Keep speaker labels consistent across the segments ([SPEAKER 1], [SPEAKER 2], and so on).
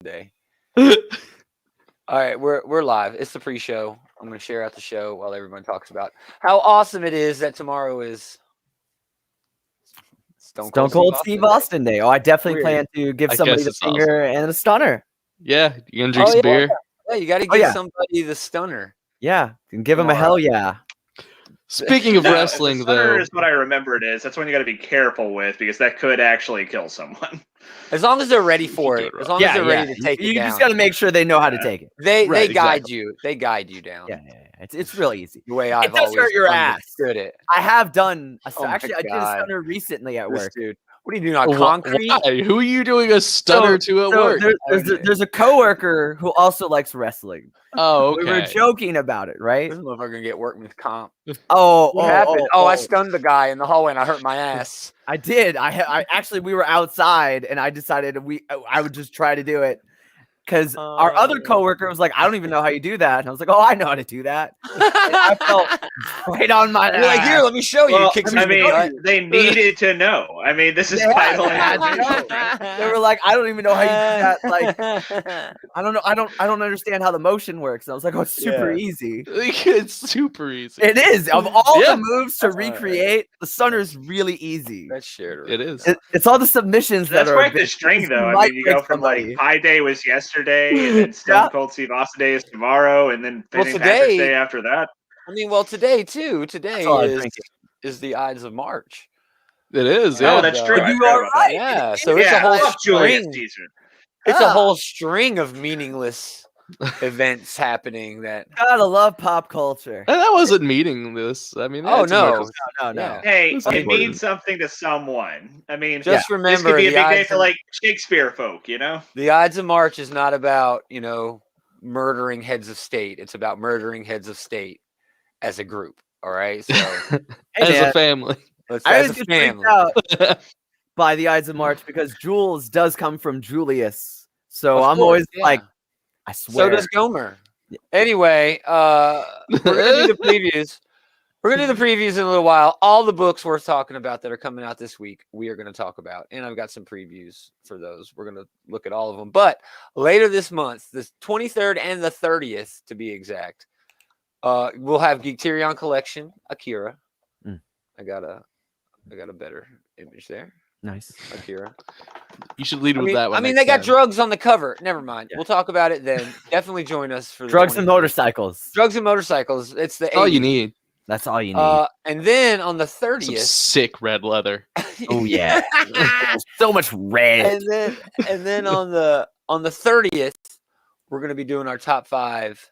[SPEAKER 1] Day. All right, we're live. It's the pre-show. I'm going to share out the show while everyone talks about how awesome it is that tomorrow is
[SPEAKER 2] Stone Cold Steve Austin Day. Oh, I definitely plan to give somebody the finger and a stunner.
[SPEAKER 3] Yeah, you gonna drink some beer?
[SPEAKER 1] Yeah, you got to give somebody the stunner.
[SPEAKER 2] Yeah, and give him a hell yeah.
[SPEAKER 3] Speaking of wrestling, though,
[SPEAKER 4] is what I remember it is. That's when you got to be careful with because that could actually kill someone.
[SPEAKER 1] As long as they're ready for it. As long as they're ready to take it down.
[SPEAKER 2] You just got to make sure they know how to take it.
[SPEAKER 1] They guide you. They guide you down.
[SPEAKER 2] Yeah. It's really easy.
[SPEAKER 1] The way I've
[SPEAKER 2] always hurt your ass.
[SPEAKER 1] It.
[SPEAKER 2] I have done. Actually, I did a stunner recently at work.
[SPEAKER 1] Dude. What are you doing on concrete?
[SPEAKER 3] Why? Who are you doing a stunner to at work?
[SPEAKER 2] There's a coworker who also likes wrestling.
[SPEAKER 3] Oh, okay.
[SPEAKER 2] We were joking about it, right?
[SPEAKER 1] This motherfucker gonna get workman's comp.
[SPEAKER 2] What
[SPEAKER 1] happened? I stunned the guy in the hallway and I hurt my ass.
[SPEAKER 2] I did. I actually we were outside and I decided I would just try to do it. Because our other coworker was like, I don't even know how you do that. And I was like, oh, I know how to do that. And I felt right on my ass.
[SPEAKER 1] Like, here, let me show you.
[SPEAKER 4] Well, they needed to know. I mean, this is vital.
[SPEAKER 2] They were like, I don't even know how you do that. Like, I don't know. I don't understand how the motion works. And I was like, oh, it's super easy.
[SPEAKER 3] It's super easy.
[SPEAKER 2] It is. Of all the moves to recreate, the stunner is really easy.
[SPEAKER 1] That's shared.
[SPEAKER 3] It is.
[SPEAKER 2] It's all the submissions that are.
[SPEAKER 4] That's quite the string, though. I mean, you go from like Pi Day was yesterday, and then Stone Cold Steve Austin Day is tomorrow, and then St. Patrick's Day after that.
[SPEAKER 1] I mean, today too. Today is the Ides of March.
[SPEAKER 3] It is.
[SPEAKER 4] Oh, that's true.
[SPEAKER 2] You are right.
[SPEAKER 1] Yeah. So it's a whole string. It's a whole string of meaningless events happening that
[SPEAKER 2] gotta love pop culture.
[SPEAKER 3] And that wasn't meaningless. I mean,
[SPEAKER 2] no.
[SPEAKER 1] Yeah.
[SPEAKER 4] Hey, it means something to someone. I mean,
[SPEAKER 1] just remember,
[SPEAKER 4] this could be a big day for like Shakespeare folk, you know.
[SPEAKER 1] The Ides of March is not about murdering heads of state. It's about murdering heads of state as a group. All right, so
[SPEAKER 3] as a family.
[SPEAKER 2] I was just freaked out by the Ides of March because Jules does come from Julius, so I'm always like, I swear.
[SPEAKER 1] So does Gomer. Anyway, we're gonna do the previews. We're gonna do the previews in a little while. All the books worth talking about that are coming out this week, we are gonna talk about, and I've got some previews for those. We're gonna look at all of them. But later this month, the 23rd and the 30th, to be exact, we'll have Geekterion Collection Akira. I got a better image there.
[SPEAKER 2] Nice.
[SPEAKER 1] Akira.
[SPEAKER 3] You should lead with that one.
[SPEAKER 1] I mean, they got drugs on the cover. Never mind. Yeah. We'll talk about it then. Definitely join us for
[SPEAKER 2] drugs and motorcycles.
[SPEAKER 1] Drugs and motorcycles. It's the 80s.
[SPEAKER 3] All you need.
[SPEAKER 2] That's all you need.
[SPEAKER 1] And then on the 30th,
[SPEAKER 3] some sick red leather.
[SPEAKER 2] Oh yeah, so much red.
[SPEAKER 1] And then on the 30th, we're gonna be doing our top 5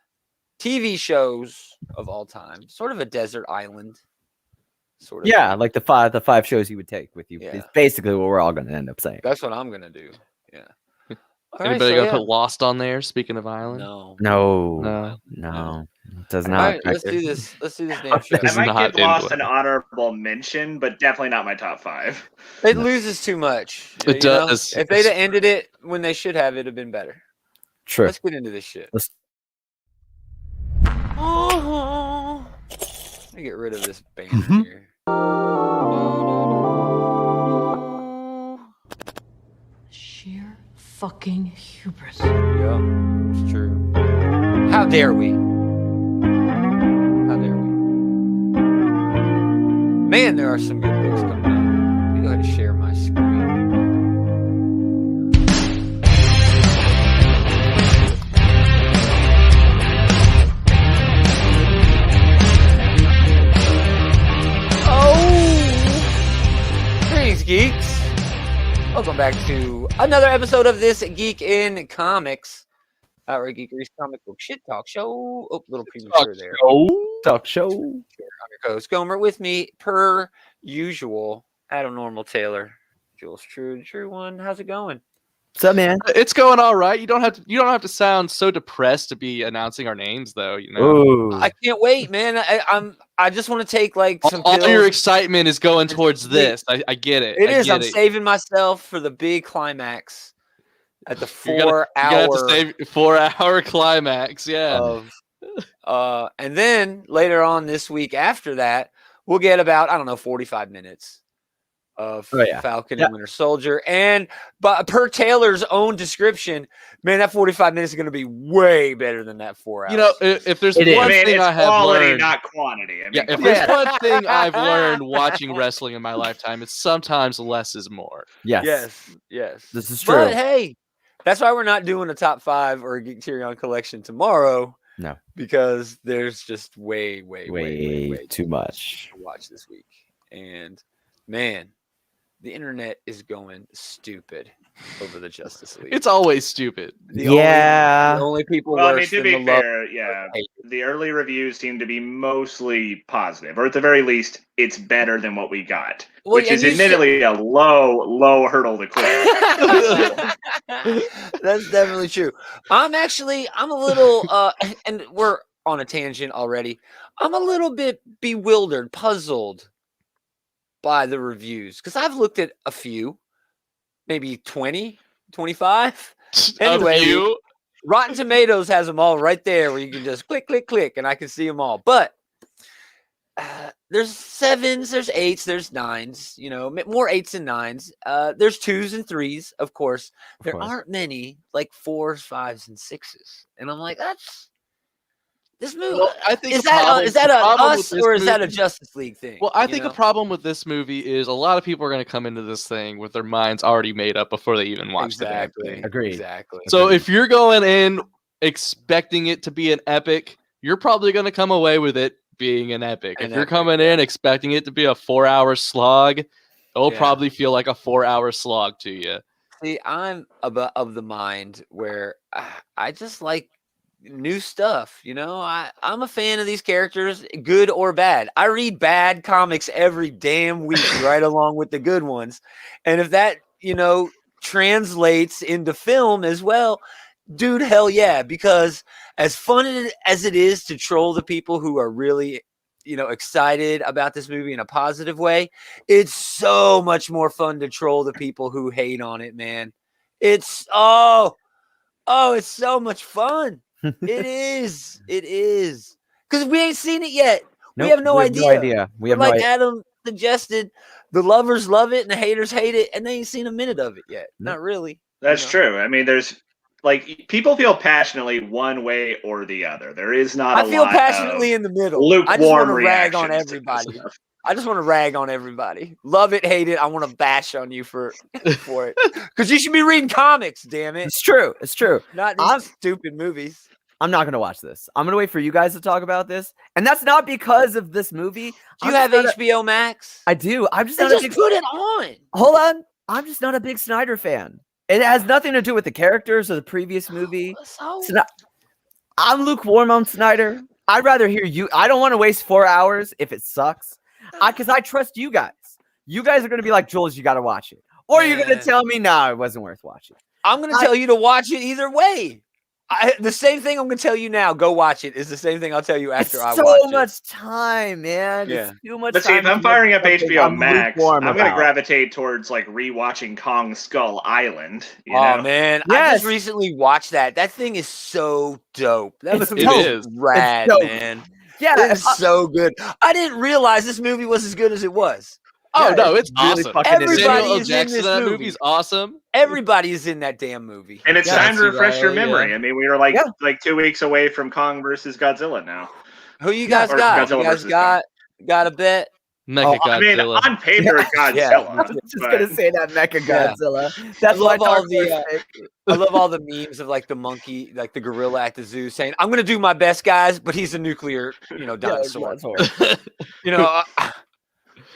[SPEAKER 1] TV shows of all time. Sort of a desert island. Sort of.
[SPEAKER 2] Yeah, like the five shows you would take with you. Yeah. It's basically what we're all going to end up saying.
[SPEAKER 1] That's what I'm going to do. Yeah.
[SPEAKER 3] Anybody gonna put Lost on there? Speaking of island,
[SPEAKER 2] no, it does not.
[SPEAKER 1] Right, let's do this. Let's do this damn show.
[SPEAKER 4] I might give Lost an honorable mention, but definitely not my top 5.
[SPEAKER 1] It loses too much.
[SPEAKER 3] It does.
[SPEAKER 1] If they'd have ended it when they should have, it'd have been better.
[SPEAKER 2] True.
[SPEAKER 1] Let's get into this shit. Let me get rid of this banner here.
[SPEAKER 5] Sheer fucking hubris.
[SPEAKER 1] Yeah, it's true. How dare we? How dare we? Man, there are some good books coming out. Let me go ahead and share my screen. Geeks, welcome back to another episode of this Geek in Comics, our Geekery's comic book shit talk show. Oh, little premature there.
[SPEAKER 2] Talk show.
[SPEAKER 1] I'm your co-host Gomer. With me, per usual, Adam Normal Taylor, Jules True One. How's it going?
[SPEAKER 2] What's up, man?
[SPEAKER 3] It's going all right. You don't have to sound so depressed to be announcing our names, though. You know.
[SPEAKER 2] Ooh.
[SPEAKER 1] I can't wait, man. I just want to take like some.
[SPEAKER 3] All your excitement is going towards this. I get it.
[SPEAKER 1] It is. I'm saving myself for the big climax at the 4 hour.
[SPEAKER 3] You got to save 4 hour climax. Yeah.
[SPEAKER 1] And then later on this week after that, we'll get about 45 minutes of
[SPEAKER 2] Oh, yeah.
[SPEAKER 1] Falcon and Winter Soldier. And but per Taylor's own description, man, that 45 minutes is going to be way better than that 4 hours.
[SPEAKER 3] You know, if there's
[SPEAKER 2] It is.
[SPEAKER 3] one thing
[SPEAKER 4] it's
[SPEAKER 3] I have
[SPEAKER 4] quality,
[SPEAKER 3] learned,
[SPEAKER 4] not quantity. I mean,
[SPEAKER 3] if there's one thing I've learned watching wrestling in my lifetime, it's sometimes less is more.
[SPEAKER 2] Yes.
[SPEAKER 1] Yes.
[SPEAKER 2] This is true.
[SPEAKER 1] But hey, that's why we're not doing a top 5 or a Geek Tyrion collection tomorrow.
[SPEAKER 2] No.
[SPEAKER 1] Because there's just way
[SPEAKER 2] too much
[SPEAKER 1] to watch this week. And man, the internet is going stupid over the Justice League.
[SPEAKER 3] It's always stupid.
[SPEAKER 1] The only people
[SPEAKER 4] well, I mean,
[SPEAKER 1] worse
[SPEAKER 4] to
[SPEAKER 1] than
[SPEAKER 4] be
[SPEAKER 1] the
[SPEAKER 4] fair, the early reviews seem to be mostly positive, or at the very least, it's better than what we got, which is admittedly a low hurdle to clear.
[SPEAKER 1] That's definitely true. I'm a little, and we're on a tangent already. I'm a little bit bewildered, puzzled by the reviews because I've looked at a few, maybe 20, 25. Anyway, Rotten Tomatoes has them all right there where you can just click, and I can see them all. But there's 7s, there's 8s, there's 9s, you know, more 8s and 9s. There's 2s and 3s, of course. There aren't many like 4s, 5s, and 6s. And I'm like, that's this movie. Well, I think is that a us or is that a Justice League thing?
[SPEAKER 3] Well, I think a problem with this movie is a lot of people are going to come into this thing with their minds already made up before they even watch the damn thing.
[SPEAKER 2] Agreed.
[SPEAKER 1] Exactly.
[SPEAKER 3] So if you're going in expecting it to be an epic, you're probably going to come away with it being an epic. If you're coming in expecting it to be a 4-hour slog, it'll probably feel like a 4-hour slog to you.
[SPEAKER 1] See, I'm of the mind where I just like new stuff, you know. I'm a fan of these characters, good or bad. I read bad comics every damn week right along with the good ones. And if that, you know, translates into film as well, dude, hell yeah, because as fun as it is to troll the people who are really, you know, excited about this movie in a positive way, it's so much more fun to troll the people who hate on it, man. It's it's so much fun. It is because we ain't seen it yet. Nope, we have no idea.
[SPEAKER 2] We have
[SPEAKER 1] like Adam suggested, the lovers love it and the haters hate it, and they ain't seen a minute of it yet. Not really.
[SPEAKER 4] That's true. I mean, there's like people feel passionately one way or the other. There is not. I
[SPEAKER 1] feel passionately in the middle.
[SPEAKER 4] Lukewarm
[SPEAKER 1] I just want to rag on everybody. Love it, hate it. I want to bash on you for it because you should be reading comics. Damn it!
[SPEAKER 2] It's true.
[SPEAKER 1] Not these stupid movies.
[SPEAKER 2] I'm not going to watch this. I'm going to wait for you guys to talk about this. And that's not because of this movie.
[SPEAKER 1] Do you have HBO Max?
[SPEAKER 2] I do. I'm just
[SPEAKER 1] not a big... put it on.
[SPEAKER 2] Hold on. I'm just not a big Snyder fan. It has nothing to do with the characters or the previous movie. I'm lukewarm on Snyder. I'd rather hear you. I don't want to waste 4 hours if it sucks. Because I trust you guys. You guys are going to be like, Jules, you got to watch it. Or you're going to tell me, no, it wasn't worth watching.
[SPEAKER 1] I'm going to tell you to watch it either way. The same thing I'm going to tell you now, go watch it, is the same thing I'll tell you after I watch it.
[SPEAKER 2] So much time, man.
[SPEAKER 1] Yeah.
[SPEAKER 2] It's too much
[SPEAKER 4] time. But see, if I'm firing up HBO Max, I'm going to gravitate towards like rewatching Kong Skull Island. You know?
[SPEAKER 1] Man. Yes. I just recently watched that. That thing is so dope. That was rad, man.
[SPEAKER 2] Yeah.
[SPEAKER 1] It's so good. I didn't realize this movie was as good as it was.
[SPEAKER 3] Oh, no, it's really awesome.
[SPEAKER 1] Everybody is in this movie.
[SPEAKER 3] Movie's awesome.
[SPEAKER 1] Everybody is in that damn movie.
[SPEAKER 4] And it's time to refresh your memory. Yeah. I mean, we were like 2 weeks away from Kong versus Godzilla now.
[SPEAKER 1] Who you guys got? You guys got a bet?
[SPEAKER 3] Mecha Godzilla.
[SPEAKER 4] I mean, on paper, Godzilla.
[SPEAKER 2] I was just going to say that Mecha Godzilla. That's
[SPEAKER 1] I love all the memes of like the monkey, like the gorilla at the zoo saying, I'm going to do my best, guys, but he's a nuclear, dinosaur.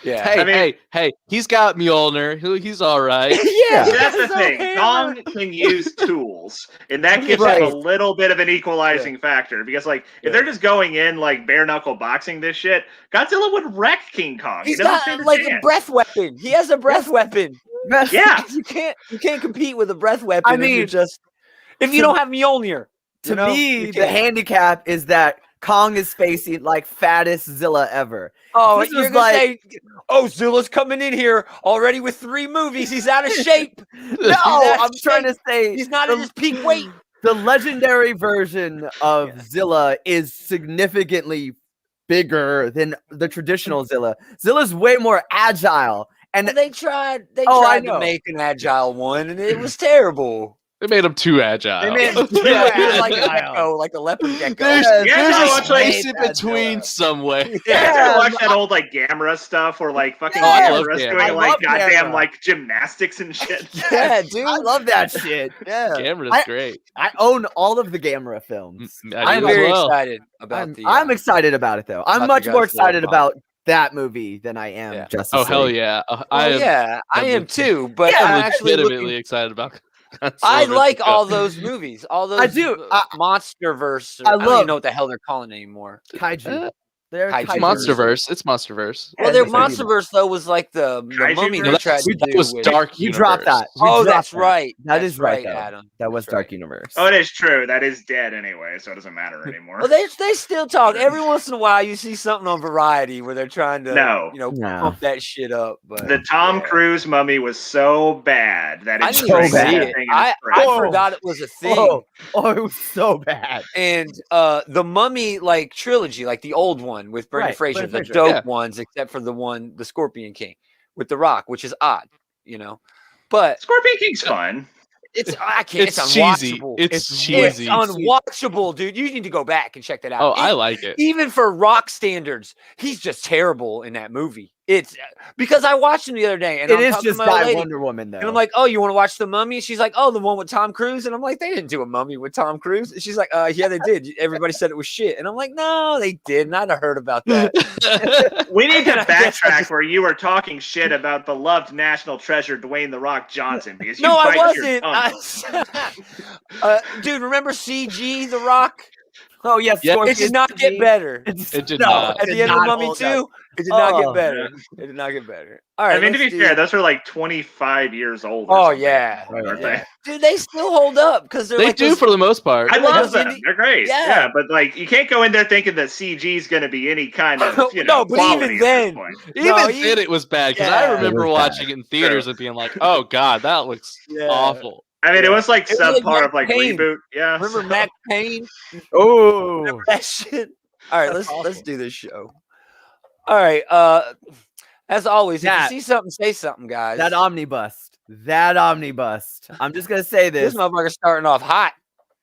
[SPEAKER 3] Yeah. Hey, he's got Mjolnir. He's all right.
[SPEAKER 4] That's the thing. Kong can use tools, and that gives him a little bit of an equalizing factor. Because, like, if they're just going in like bare knuckle boxing this shit, Godzilla would wreck King Kong.
[SPEAKER 1] He's got like a breath weapon. He has a breath weapon.
[SPEAKER 4] Yeah,
[SPEAKER 1] you can't compete with a breath weapon. I mean, if you don't have Mjolnir.
[SPEAKER 2] To me, the handicap is that Kong is facing like fattest Zilla ever.
[SPEAKER 1] Oh, you're gonna say, Zilla's coming in here already with 3 movies. He's out of shape.
[SPEAKER 2] No, I'm trying to say
[SPEAKER 1] he's not in his peak weight.
[SPEAKER 2] The legendary version of Zilla is significantly bigger than the traditional Zilla. Zilla's way more agile And
[SPEAKER 1] They tried. They
[SPEAKER 2] Oh, I
[SPEAKER 1] tried to
[SPEAKER 2] know.
[SPEAKER 1] make an agile one, and it was terrible.
[SPEAKER 3] They made him too agile.
[SPEAKER 2] They made him too
[SPEAKER 1] Yeah, like a
[SPEAKER 2] agile.
[SPEAKER 1] gecko, like a leopard gecko.
[SPEAKER 3] There's,
[SPEAKER 2] Yes,
[SPEAKER 4] Yeah,
[SPEAKER 3] there's
[SPEAKER 4] no,
[SPEAKER 3] a
[SPEAKER 4] it's like-
[SPEAKER 3] space in between somewhere.
[SPEAKER 4] Yeah,
[SPEAKER 2] Yeah,
[SPEAKER 4] watch that old like Gamera stuff or like fucking
[SPEAKER 3] Oh, I love
[SPEAKER 4] Gamera's
[SPEAKER 3] Gamera.
[SPEAKER 4] doing
[SPEAKER 2] I
[SPEAKER 4] like
[SPEAKER 2] love
[SPEAKER 4] goddamn
[SPEAKER 2] Gamera.
[SPEAKER 4] like gymnastics and shit.
[SPEAKER 1] Yeah, dude.
[SPEAKER 2] I love that shit. Yeah.
[SPEAKER 3] Gamera's great.
[SPEAKER 2] I own all of the Gamera films.
[SPEAKER 1] I'm
[SPEAKER 3] do as
[SPEAKER 1] very
[SPEAKER 3] well.
[SPEAKER 1] excited about
[SPEAKER 2] I'm excited about it though. I'm
[SPEAKER 1] about
[SPEAKER 2] much
[SPEAKER 1] the
[SPEAKER 2] more
[SPEAKER 1] Godzilla
[SPEAKER 2] excited
[SPEAKER 1] film.
[SPEAKER 2] about that movie than I am
[SPEAKER 1] Yeah.
[SPEAKER 2] Justice
[SPEAKER 3] Oh hell
[SPEAKER 2] League.
[SPEAKER 3] yeah!
[SPEAKER 1] I am too. But
[SPEAKER 2] Yeah,
[SPEAKER 1] I'm
[SPEAKER 3] I'm
[SPEAKER 1] actually
[SPEAKER 3] legitimately
[SPEAKER 1] looking.
[SPEAKER 3] excited about.
[SPEAKER 1] I
[SPEAKER 3] Godzilla
[SPEAKER 1] like
[SPEAKER 3] vs.
[SPEAKER 1] all
[SPEAKER 3] Godzilla.
[SPEAKER 1] those movies. All those.
[SPEAKER 2] I do.
[SPEAKER 1] Monsterverse.
[SPEAKER 2] I
[SPEAKER 1] I don't
[SPEAKER 2] love-
[SPEAKER 1] even know what the hell they're calling it anymore.
[SPEAKER 2] Kaiju. They're
[SPEAKER 1] Kaiju.
[SPEAKER 3] It's
[SPEAKER 2] kaiju.
[SPEAKER 3] MonsterVerse. It's MonsterVerse.
[SPEAKER 1] Well,
[SPEAKER 2] Yeah,
[SPEAKER 1] their
[SPEAKER 2] they do that.
[SPEAKER 1] Monsterverse though was like the
[SPEAKER 4] Kaiju
[SPEAKER 1] mummy
[SPEAKER 4] verse?
[SPEAKER 1] they tried to
[SPEAKER 3] That
[SPEAKER 1] do
[SPEAKER 3] was
[SPEAKER 1] with.
[SPEAKER 3] Dark
[SPEAKER 2] You
[SPEAKER 3] Universe.
[SPEAKER 2] dropped that. We
[SPEAKER 1] Oh,
[SPEAKER 2] dropped
[SPEAKER 1] that's
[SPEAKER 2] that.
[SPEAKER 1] right.
[SPEAKER 2] That
[SPEAKER 1] That's
[SPEAKER 2] is right, though.
[SPEAKER 1] Adam.
[SPEAKER 2] That was
[SPEAKER 1] That's
[SPEAKER 2] Dark
[SPEAKER 1] right.
[SPEAKER 2] Universe.
[SPEAKER 4] Oh, it is true. That is dead anyway, so it doesn't matter anymore.
[SPEAKER 1] Well, they still talk. Every once in a while, you see something on Variety where they're trying to,
[SPEAKER 4] No.
[SPEAKER 1] you know,
[SPEAKER 2] No.
[SPEAKER 1] pump that shit up. But
[SPEAKER 4] The Tom
[SPEAKER 1] yeah.
[SPEAKER 4] Cruise mummy was so bad that
[SPEAKER 1] I
[SPEAKER 4] it
[SPEAKER 1] didn't
[SPEAKER 2] so
[SPEAKER 1] even see
[SPEAKER 2] bad.
[SPEAKER 1] it.
[SPEAKER 4] thing in
[SPEAKER 1] I
[SPEAKER 4] its trash.
[SPEAKER 2] Whoa.
[SPEAKER 1] forgot it was a thing.
[SPEAKER 2] Oh, it was so bad.
[SPEAKER 1] And the Mummy like trilogy, like the old one with Brendan
[SPEAKER 2] Right,
[SPEAKER 1] Fraser,
[SPEAKER 2] Brendan
[SPEAKER 1] the
[SPEAKER 2] Fraser.
[SPEAKER 1] dope
[SPEAKER 3] Yeah.
[SPEAKER 1] ones, except for the Scorpion King with The Rock, which is odd, you know. But
[SPEAKER 4] Scorpion King's fun.
[SPEAKER 1] I can't. It's
[SPEAKER 3] cheesy.
[SPEAKER 1] unwatchable.
[SPEAKER 3] It's
[SPEAKER 1] It's
[SPEAKER 3] cheesy.
[SPEAKER 1] unwatchable, dude. You need to go back and check that out.
[SPEAKER 3] Oh, I like it.
[SPEAKER 1] Even for Rock standards, he's just terrible in that movie. It's because I watched him the other day, and
[SPEAKER 2] It
[SPEAKER 1] I'm
[SPEAKER 2] is
[SPEAKER 1] talking
[SPEAKER 2] just
[SPEAKER 1] to my
[SPEAKER 2] by
[SPEAKER 1] lady,
[SPEAKER 2] Wonder Woman, though.
[SPEAKER 1] and I'm like, "Oh, you want to watch the Mummy?" She's like, "Oh, the one with Tom Cruise," and I'm like, "They didn't do a Mummy with Tom Cruise." And she's like, "Yeah, they did. Everybody said it was shit," and I'm like, "No, they didn't. I'd have heard about that."
[SPEAKER 4] We need to
[SPEAKER 1] I guess I
[SPEAKER 4] backtrack
[SPEAKER 1] just-
[SPEAKER 4] where you were talking shit about beloved national treasure Dwayne the Rock Johnson because you
[SPEAKER 1] No, I
[SPEAKER 4] bite your
[SPEAKER 1] wasn't.
[SPEAKER 4] tongue.
[SPEAKER 1] Dude, remember CG The Rock?
[SPEAKER 2] oh, yes.
[SPEAKER 3] Yeah.
[SPEAKER 1] It did not get better.
[SPEAKER 3] It did
[SPEAKER 2] No,
[SPEAKER 3] not.
[SPEAKER 1] At
[SPEAKER 2] did
[SPEAKER 1] the end of
[SPEAKER 2] not
[SPEAKER 1] Mummy
[SPEAKER 2] hold
[SPEAKER 1] 2,
[SPEAKER 2] up.
[SPEAKER 1] it did not
[SPEAKER 2] Oh.
[SPEAKER 1] get better. It did not get better. All right.
[SPEAKER 4] I mean, to be
[SPEAKER 1] let's
[SPEAKER 4] fair,
[SPEAKER 1] do-
[SPEAKER 4] those are like 25 years old. Or
[SPEAKER 1] Oh,
[SPEAKER 4] something,
[SPEAKER 1] yeah.
[SPEAKER 4] aren't
[SPEAKER 2] Yeah.
[SPEAKER 4] they?
[SPEAKER 1] Dude, they still hold up because they're
[SPEAKER 3] They
[SPEAKER 1] like
[SPEAKER 3] do
[SPEAKER 1] those-
[SPEAKER 3] for the most part.
[SPEAKER 4] I
[SPEAKER 1] Like
[SPEAKER 4] love
[SPEAKER 1] those
[SPEAKER 4] them.
[SPEAKER 1] indie-
[SPEAKER 4] They're great.
[SPEAKER 1] Yeah.
[SPEAKER 4] Yeah. But like, you can't go in there thinking that CG is going to be any kind of
[SPEAKER 1] No, but
[SPEAKER 4] quality
[SPEAKER 1] even
[SPEAKER 4] at this
[SPEAKER 1] then-
[SPEAKER 4] point.
[SPEAKER 3] Even
[SPEAKER 1] No,
[SPEAKER 3] then, it was bad because
[SPEAKER 1] Yeah.
[SPEAKER 3] I
[SPEAKER 1] It
[SPEAKER 3] remember
[SPEAKER 2] was
[SPEAKER 3] watching
[SPEAKER 2] bad.
[SPEAKER 3] it in theaters and being like, "Oh God, that looks
[SPEAKER 1] Yeah.
[SPEAKER 3] awful."
[SPEAKER 4] I mean, it
[SPEAKER 1] Yeah.
[SPEAKER 4] was like
[SPEAKER 1] It was like
[SPEAKER 4] subpar
[SPEAKER 1] Max
[SPEAKER 4] of like
[SPEAKER 1] Payne.
[SPEAKER 4] reboot. Yeah.
[SPEAKER 1] Remember
[SPEAKER 4] so-
[SPEAKER 1] Mac Payne?
[SPEAKER 2] Oh,
[SPEAKER 1] That shit. All right,
[SPEAKER 2] That's
[SPEAKER 1] let's
[SPEAKER 2] awful.
[SPEAKER 1] do this show. All right. As always, if
[SPEAKER 2] That-
[SPEAKER 1] you see something, say something, guys.
[SPEAKER 2] that omnibus. That omnibus. I'm just going to say
[SPEAKER 1] This
[SPEAKER 2] this.
[SPEAKER 1] motherfucker's starting off hot.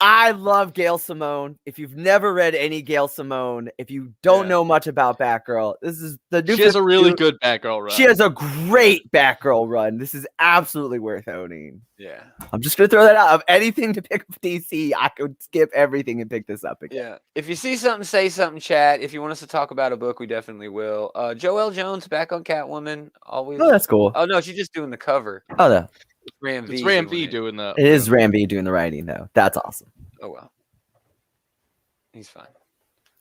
[SPEAKER 2] I love Gail Simone. If you've never read any Gail Simone, if you don't
[SPEAKER 1] Yeah.
[SPEAKER 2] know much about Batgirl, this is the new.
[SPEAKER 3] She has a really
[SPEAKER 2] 52.
[SPEAKER 3] good Batgirl run.
[SPEAKER 2] She has a great Batgirl run. This is absolutely worth owning.
[SPEAKER 1] Yeah.
[SPEAKER 2] I'm just gonna throw that out. Of anything to pick up DC, I could skip everything and pick this up again.
[SPEAKER 1] Yeah. If you see something, say something, chat. If you want us to talk about a book, we definitely will. Joelle Jones back on Catwoman. Always.
[SPEAKER 2] Oh, that's cool.
[SPEAKER 1] Oh no, she's just doing the cover.
[SPEAKER 2] Oh, no.
[SPEAKER 1] Ram V.
[SPEAKER 3] It's Ram
[SPEAKER 1] doing
[SPEAKER 3] V
[SPEAKER 1] it.
[SPEAKER 3] doing the.
[SPEAKER 2] It is Ram V doing the writing, though. That's awesome.
[SPEAKER 1] Oh well. He's fine.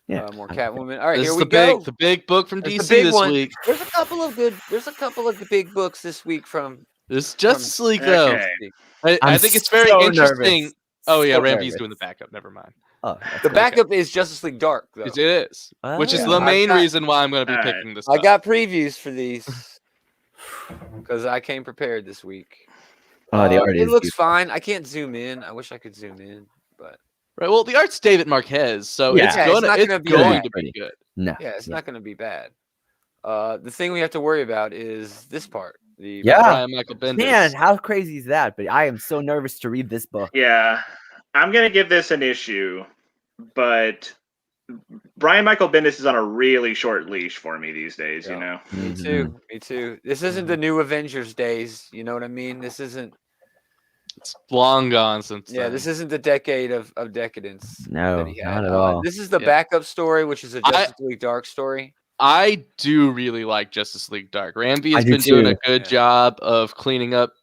[SPEAKER 2] Yeah.
[SPEAKER 1] More Catwoman. All right,
[SPEAKER 3] This
[SPEAKER 1] here
[SPEAKER 3] is
[SPEAKER 1] we
[SPEAKER 3] the
[SPEAKER 1] go.
[SPEAKER 3] big, the big book from
[SPEAKER 1] There's
[SPEAKER 3] DC
[SPEAKER 1] the big
[SPEAKER 3] this
[SPEAKER 1] one.
[SPEAKER 3] week.
[SPEAKER 1] There's a couple of big books this week from
[SPEAKER 3] This Justice League though.
[SPEAKER 4] Okay.
[SPEAKER 3] I
[SPEAKER 2] I'm
[SPEAKER 3] think it's very
[SPEAKER 2] so
[SPEAKER 3] interesting.
[SPEAKER 2] nervous.
[SPEAKER 3] Oh yeah,
[SPEAKER 2] So
[SPEAKER 3] Ram V's
[SPEAKER 2] nervous.
[SPEAKER 3] doing the backup. Never mind.
[SPEAKER 2] Oh, that's
[SPEAKER 1] The
[SPEAKER 2] cool.
[SPEAKER 1] backup is Justice League Dark, though.
[SPEAKER 3] It is, which is
[SPEAKER 2] Oh.
[SPEAKER 3] the main
[SPEAKER 1] I've got-
[SPEAKER 3] reason why I'm going to be
[SPEAKER 4] Alright.
[SPEAKER 3] picking this.
[SPEAKER 1] I
[SPEAKER 3] up.
[SPEAKER 1] got previews for these because I came prepared this week.
[SPEAKER 2] Oh, the art
[SPEAKER 1] It
[SPEAKER 2] is
[SPEAKER 1] looks
[SPEAKER 2] beautiful.
[SPEAKER 1] fine. I can't zoom in. I wish I could zoom in, but
[SPEAKER 3] right. Well, the art's David Marquez, so
[SPEAKER 2] Yeah.
[SPEAKER 3] it's
[SPEAKER 1] Yeah, it's
[SPEAKER 3] gonna
[SPEAKER 1] not
[SPEAKER 3] it's
[SPEAKER 1] gonna be
[SPEAKER 3] going
[SPEAKER 2] that
[SPEAKER 3] to be
[SPEAKER 2] pretty.
[SPEAKER 3] good.
[SPEAKER 2] No.
[SPEAKER 1] yeah, it's not going to be bad. The thing we have to worry about is this part. The
[SPEAKER 2] Yeah.
[SPEAKER 3] Brian Michael Bendis.
[SPEAKER 2] Man, how crazy is that? But I am so nervous to read this book.
[SPEAKER 4] Yeah, I'm gonna give this an issue, but Brian Michael Bendis is on a really short leash for me these days. You
[SPEAKER 1] Yeah.
[SPEAKER 4] know,
[SPEAKER 1] Me
[SPEAKER 2] Mhm.
[SPEAKER 1] too. Me too. This isn't the new Avengers days. You know what I mean? This isn't.
[SPEAKER 3] It's long gone since.
[SPEAKER 1] Yeah,
[SPEAKER 3] then.
[SPEAKER 1] this isn't the decade of decadence.
[SPEAKER 2] No,
[SPEAKER 1] that he had.
[SPEAKER 2] not at all.
[SPEAKER 1] This is the
[SPEAKER 3] Yeah.
[SPEAKER 1] backup story, which is a Justice League Dark story.
[SPEAKER 3] I do really like Justice League Dark. Ramby
[SPEAKER 2] I
[SPEAKER 3] has
[SPEAKER 2] do
[SPEAKER 3] been doing a
[SPEAKER 2] too.
[SPEAKER 3] good
[SPEAKER 1] Yeah.
[SPEAKER 3] job of cleaning up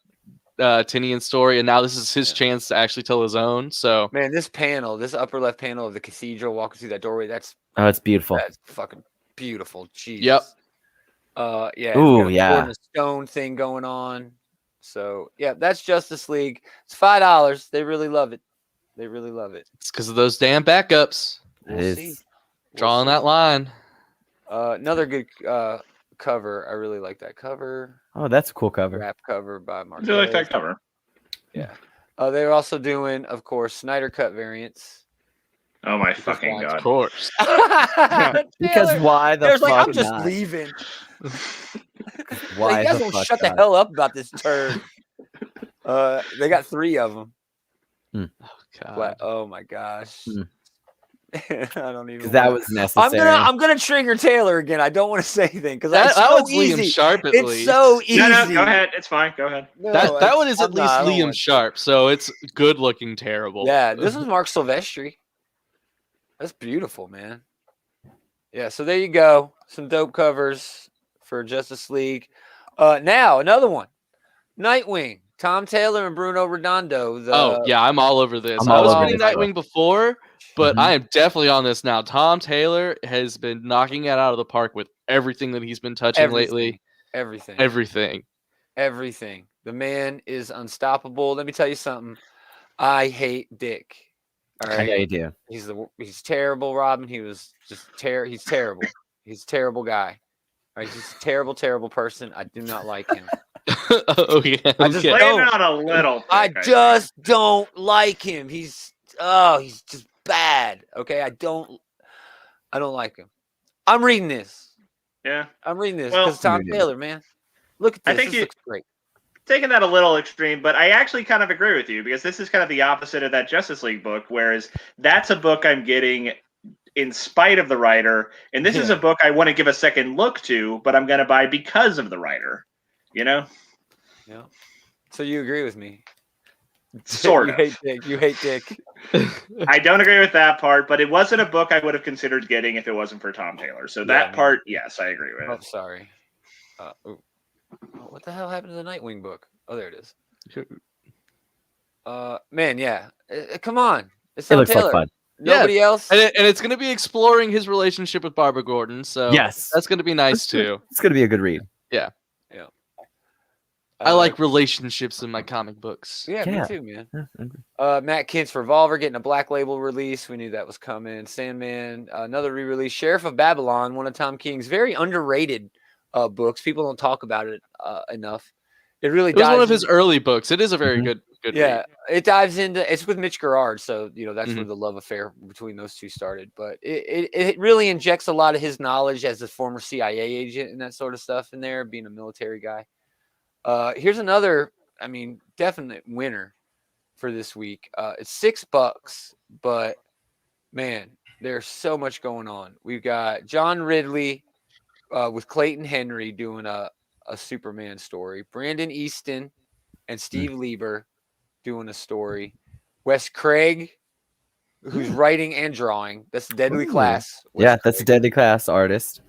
[SPEAKER 3] Tinian's story, and now this is his
[SPEAKER 1] Yeah.
[SPEAKER 3] chance to actually tell his own. So
[SPEAKER 1] Man, this panel, this upper left panel of the cathedral walking through that doorway, that's
[SPEAKER 2] Oh, it's beautiful.
[SPEAKER 1] fucking beautiful. Jesus.
[SPEAKER 3] Yep.
[SPEAKER 1] Yeah.
[SPEAKER 2] Ooh,
[SPEAKER 1] we got a
[SPEAKER 2] yeah.
[SPEAKER 1] Sword and Stone thing going on. So yeah, that's Justice League. It's $5. They really love it. They really love it.
[SPEAKER 3] it's because of those damn backups
[SPEAKER 2] It
[SPEAKER 1] We'll
[SPEAKER 2] is.
[SPEAKER 1] see.
[SPEAKER 3] drawing that line.
[SPEAKER 1] Another good cover. I really like that cover.
[SPEAKER 2] Oh, that's a cool cover.
[SPEAKER 1] Wrap cover by Mark.
[SPEAKER 4] I do like that cover.
[SPEAKER 1] They're also doing, of course, Snyder Cut variants.
[SPEAKER 4] Oh my fucking
[SPEAKER 1] why?
[SPEAKER 3] Of
[SPEAKER 4] god.
[SPEAKER 3] course.
[SPEAKER 2] Because
[SPEAKER 1] Taylor,
[SPEAKER 2] why the
[SPEAKER 1] Taylor's
[SPEAKER 2] fuck
[SPEAKER 1] like, I'm just
[SPEAKER 2] not?
[SPEAKER 1] leaving.
[SPEAKER 2] Why
[SPEAKER 1] Like, you guys
[SPEAKER 2] the
[SPEAKER 1] don't
[SPEAKER 2] fuck
[SPEAKER 1] shut the
[SPEAKER 2] not?
[SPEAKER 1] hell up about this turd. They got 3 of them.
[SPEAKER 3] God.
[SPEAKER 1] Oh my gosh.
[SPEAKER 2] Hmm.
[SPEAKER 1] I don't even.
[SPEAKER 2] Because that
[SPEAKER 1] wanna-
[SPEAKER 2] was necessary.
[SPEAKER 1] I'm gonna trigger Taylor again. I don't want to say anything because
[SPEAKER 3] That
[SPEAKER 1] it's so
[SPEAKER 3] one's
[SPEAKER 1] easy.
[SPEAKER 3] Liam Sharp at
[SPEAKER 1] It's
[SPEAKER 3] least.
[SPEAKER 1] so easy.
[SPEAKER 4] No, go ahead. It's fine. Go ahead.
[SPEAKER 1] No,
[SPEAKER 3] That one is
[SPEAKER 1] I'm
[SPEAKER 3] at least
[SPEAKER 1] not- I don't
[SPEAKER 3] Liam
[SPEAKER 1] want to.
[SPEAKER 3] Sharp, so it's good looking terrible.
[SPEAKER 1] Yeah, this was Mark Silvestri. That's beautiful, man. Yeah, so there you go. Some dope covers for Justice League. Now another one. Nightwing. Tom Taylor and Bruno Redondo.
[SPEAKER 3] Oh yeah, I'm all over this.
[SPEAKER 2] I'm
[SPEAKER 3] I
[SPEAKER 2] all
[SPEAKER 3] was
[SPEAKER 2] over
[SPEAKER 3] reading
[SPEAKER 2] this
[SPEAKER 3] Nightwing before, but
[SPEAKER 2] Mhm.
[SPEAKER 3] I am definitely on this now. Tom Taylor has been knocking it out of the park with everything that he's been touching lately.
[SPEAKER 1] Everything. The man is unstoppable. Let me tell you something. I hate Dick. All right.
[SPEAKER 2] Yeah, you do.
[SPEAKER 1] He's terrible, Robin. He was just he's terrible. He's a terrible guy. All right, he's a terrible, terrible person. I do not like him.
[SPEAKER 3] Oh yeah,
[SPEAKER 1] I just
[SPEAKER 3] okay.
[SPEAKER 4] Lay him
[SPEAKER 1] don't.
[SPEAKER 4] out a little.
[SPEAKER 1] I
[SPEAKER 4] thick,
[SPEAKER 1] just don't like him. He's just bad. Okay, I don't like him. I'm reading this.
[SPEAKER 4] Yeah.
[SPEAKER 1] I'm reading this
[SPEAKER 4] Well-
[SPEAKER 1] because Tom
[SPEAKER 2] Reading it.
[SPEAKER 1] Taylor, man. Look at
[SPEAKER 4] I
[SPEAKER 1] this.
[SPEAKER 4] think
[SPEAKER 1] This
[SPEAKER 4] you-
[SPEAKER 1] looks great.
[SPEAKER 4] Taking that a little extreme, but I actually kind of agree with you because this is kind of the opposite of that Justice League book, whereas that's a book I'm getting in spite of the writer, and this is
[SPEAKER 1] Yeah.
[SPEAKER 4] a book I want to give a second look to, but I'm going to buy because of the writer. You know?
[SPEAKER 1] Yeah. So you agree with me?
[SPEAKER 4] Sort
[SPEAKER 1] you
[SPEAKER 4] of.
[SPEAKER 1] hate Dick. You hate Dick.
[SPEAKER 4] I don't agree with that part, but it wasn't a book I would have considered getting if it wasn't for Tom Taylor. So that
[SPEAKER 1] man.
[SPEAKER 4] part, yes, I agree with.
[SPEAKER 1] Oh, sorry. What the hell happened to the Nightwing book? Oh, there it is. Man, yeah. Come on. It's
[SPEAKER 2] It
[SPEAKER 1] Tom
[SPEAKER 2] looks
[SPEAKER 1] Taylor.
[SPEAKER 2] like fun.
[SPEAKER 1] Nobody else.
[SPEAKER 3] And it's going to be exploring his relationship with Barbara Gordon, so
[SPEAKER 2] Yes.
[SPEAKER 3] that's going to be nice too.
[SPEAKER 2] It's gonna be a good read.
[SPEAKER 3] I like relationships in my comic books.
[SPEAKER 1] Yeah,
[SPEAKER 2] Yeah.
[SPEAKER 1] me too, man.
[SPEAKER 2] Yeah, I agree.
[SPEAKER 1] Matt Kent's Revolver getting a Black Label release. We knew that was coming. Sandman, another re-release. Sheriff of Babylon, one of Tom King's very underrated books. People don't talk about it enough. It really
[SPEAKER 3] It was one
[SPEAKER 1] dives
[SPEAKER 3] of his early books. It is a very
[SPEAKER 2] Mhm.
[SPEAKER 3] good
[SPEAKER 1] Yeah,
[SPEAKER 3] read.
[SPEAKER 1] it dives into. It's with Mitch Gerard, so that's
[SPEAKER 3] Mm-hmm.
[SPEAKER 1] where the love affair between those two started. But it really injects a lot of his knowledge as a former CIA agent and that sort of stuff in there, being a military guy. Here's another, definite winner for this week. It's $6, but man, there's so much going on. We've got John Ridley with Clayton Henry doing a Superman story. Brandon Easton and Steve Lieber doing a story. Wes Craig, who's writing and drawing. That's Deadly
[SPEAKER 2] Ooh.
[SPEAKER 1] Class. Wes
[SPEAKER 2] Yeah, that's a
[SPEAKER 1] Craig.
[SPEAKER 2] Deadly Class artist.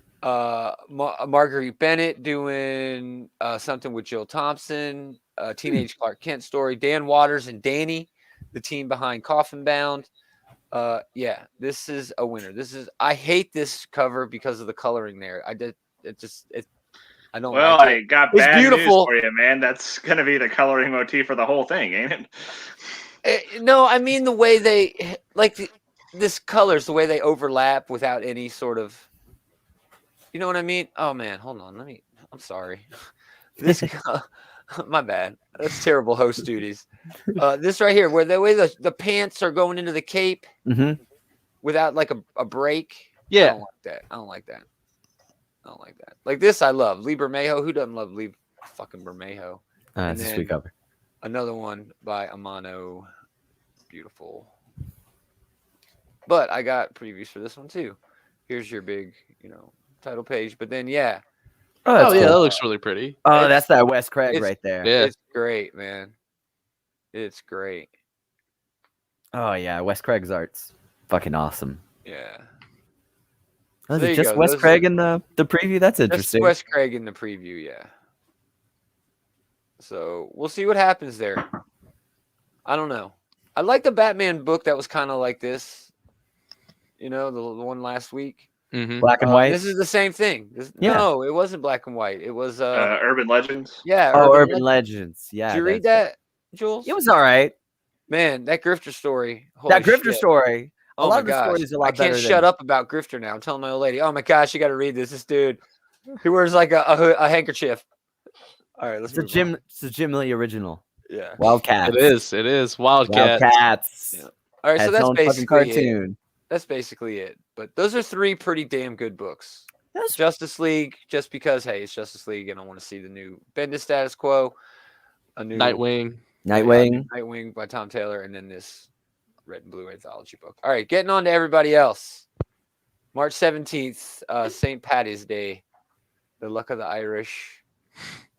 [SPEAKER 1] Marguerite Bennett doing something with Jill Thompson, Teenage Clark Kent story. Dan Waters and Danny, the team behind Coffin Bound. Yeah, this is a winner. I hate this cover because of the coloring there. I don't
[SPEAKER 4] Well,
[SPEAKER 1] like it.
[SPEAKER 4] I got
[SPEAKER 1] It's
[SPEAKER 4] bad
[SPEAKER 1] beautiful.
[SPEAKER 4] news for you, man. That's going to be the coloring motif for the whole thing, ain't it?
[SPEAKER 1] No, I mean the way they this colors, the way they overlap without any sort of, you know what I mean? Oh man, hold on. I'm sorry. This my bad. That's terrible host duties. This right here, where the way the pants are going into the cape
[SPEAKER 2] Mm-hmm.
[SPEAKER 1] without like a break. I
[SPEAKER 3] Yeah.
[SPEAKER 1] don't like that. Like this, I love Lee Bermejo. Who doesn't love Lee fucking Bermejo?
[SPEAKER 2] That's a
[SPEAKER 1] then-
[SPEAKER 2] sweet cover.
[SPEAKER 1] Another one by Amano. Beautiful. But I got previews for this one too. Here's your big, title page. But then, yeah,
[SPEAKER 2] Oh,
[SPEAKER 3] Oh
[SPEAKER 2] that's
[SPEAKER 3] yeah,
[SPEAKER 2] cool.
[SPEAKER 3] that looks really pretty.
[SPEAKER 2] Oh, that's that Wes Craig
[SPEAKER 1] it's-
[SPEAKER 2] right there.
[SPEAKER 3] Yeah.
[SPEAKER 1] it's great, man. It's great.
[SPEAKER 2] Oh yeah, Wes Craig's art's fucking awesome.
[SPEAKER 1] Yeah.
[SPEAKER 2] Oh, is
[SPEAKER 1] there
[SPEAKER 2] it
[SPEAKER 1] you
[SPEAKER 2] just
[SPEAKER 1] go.
[SPEAKER 2] Wes
[SPEAKER 1] Those
[SPEAKER 2] Craig
[SPEAKER 1] are-
[SPEAKER 2] in the preview? That's
[SPEAKER 1] That's
[SPEAKER 2] interesting.
[SPEAKER 1] Wes Craig in the preview, yeah. So we'll see what happens there. I don't know. I like the Batman book that was kind of like this. The one last week.
[SPEAKER 3] Mm-hmm.
[SPEAKER 2] Black and white.
[SPEAKER 1] This is the same thing.
[SPEAKER 2] Yeah.
[SPEAKER 1] No, it wasn't black and white. It was
[SPEAKER 4] Urban Legends.
[SPEAKER 1] yeah.
[SPEAKER 2] Oh, Urban
[SPEAKER 1] Legends.
[SPEAKER 2] Legends. Yeah.
[SPEAKER 1] Did you read
[SPEAKER 2] that's-
[SPEAKER 1] that, Jules?
[SPEAKER 2] It was all right.
[SPEAKER 1] Man, that Grifter story.
[SPEAKER 2] That
[SPEAKER 1] holy
[SPEAKER 2] Grifter
[SPEAKER 1] shit.
[SPEAKER 2] story.
[SPEAKER 1] Oh
[SPEAKER 2] lot
[SPEAKER 1] my
[SPEAKER 2] of the
[SPEAKER 1] gosh.
[SPEAKER 2] stories are a lot
[SPEAKER 1] I can't
[SPEAKER 2] better
[SPEAKER 1] shut
[SPEAKER 2] than-
[SPEAKER 1] up about Grifter now. I'm telling my old lady, oh my gosh, you got to read this. This dude, he wears like a handkerchief. All right, let's
[SPEAKER 2] It's a
[SPEAKER 1] move on.
[SPEAKER 2] Jim Lee original.
[SPEAKER 1] Yeah.
[SPEAKER 2] Wildcats.
[SPEAKER 3] It is. Wildcat.
[SPEAKER 2] Wildcats.
[SPEAKER 1] Yeah. All right, so
[SPEAKER 2] Had its
[SPEAKER 1] that's
[SPEAKER 2] own fucking
[SPEAKER 1] basically it.
[SPEAKER 2] cartoon.
[SPEAKER 1] That's basically it. But those are 3 pretty damn good books.
[SPEAKER 2] That's-
[SPEAKER 1] Justice League, just because hey, it's Justice League, and I want to see the new Bendis Status Quo, a new
[SPEAKER 3] Nightwing.
[SPEAKER 1] Nightwing by Tom Taylor, and then this Red and Blue anthology book. All right, getting on to everybody else. March 17th, St. Patty's Day, the luck of the Irish.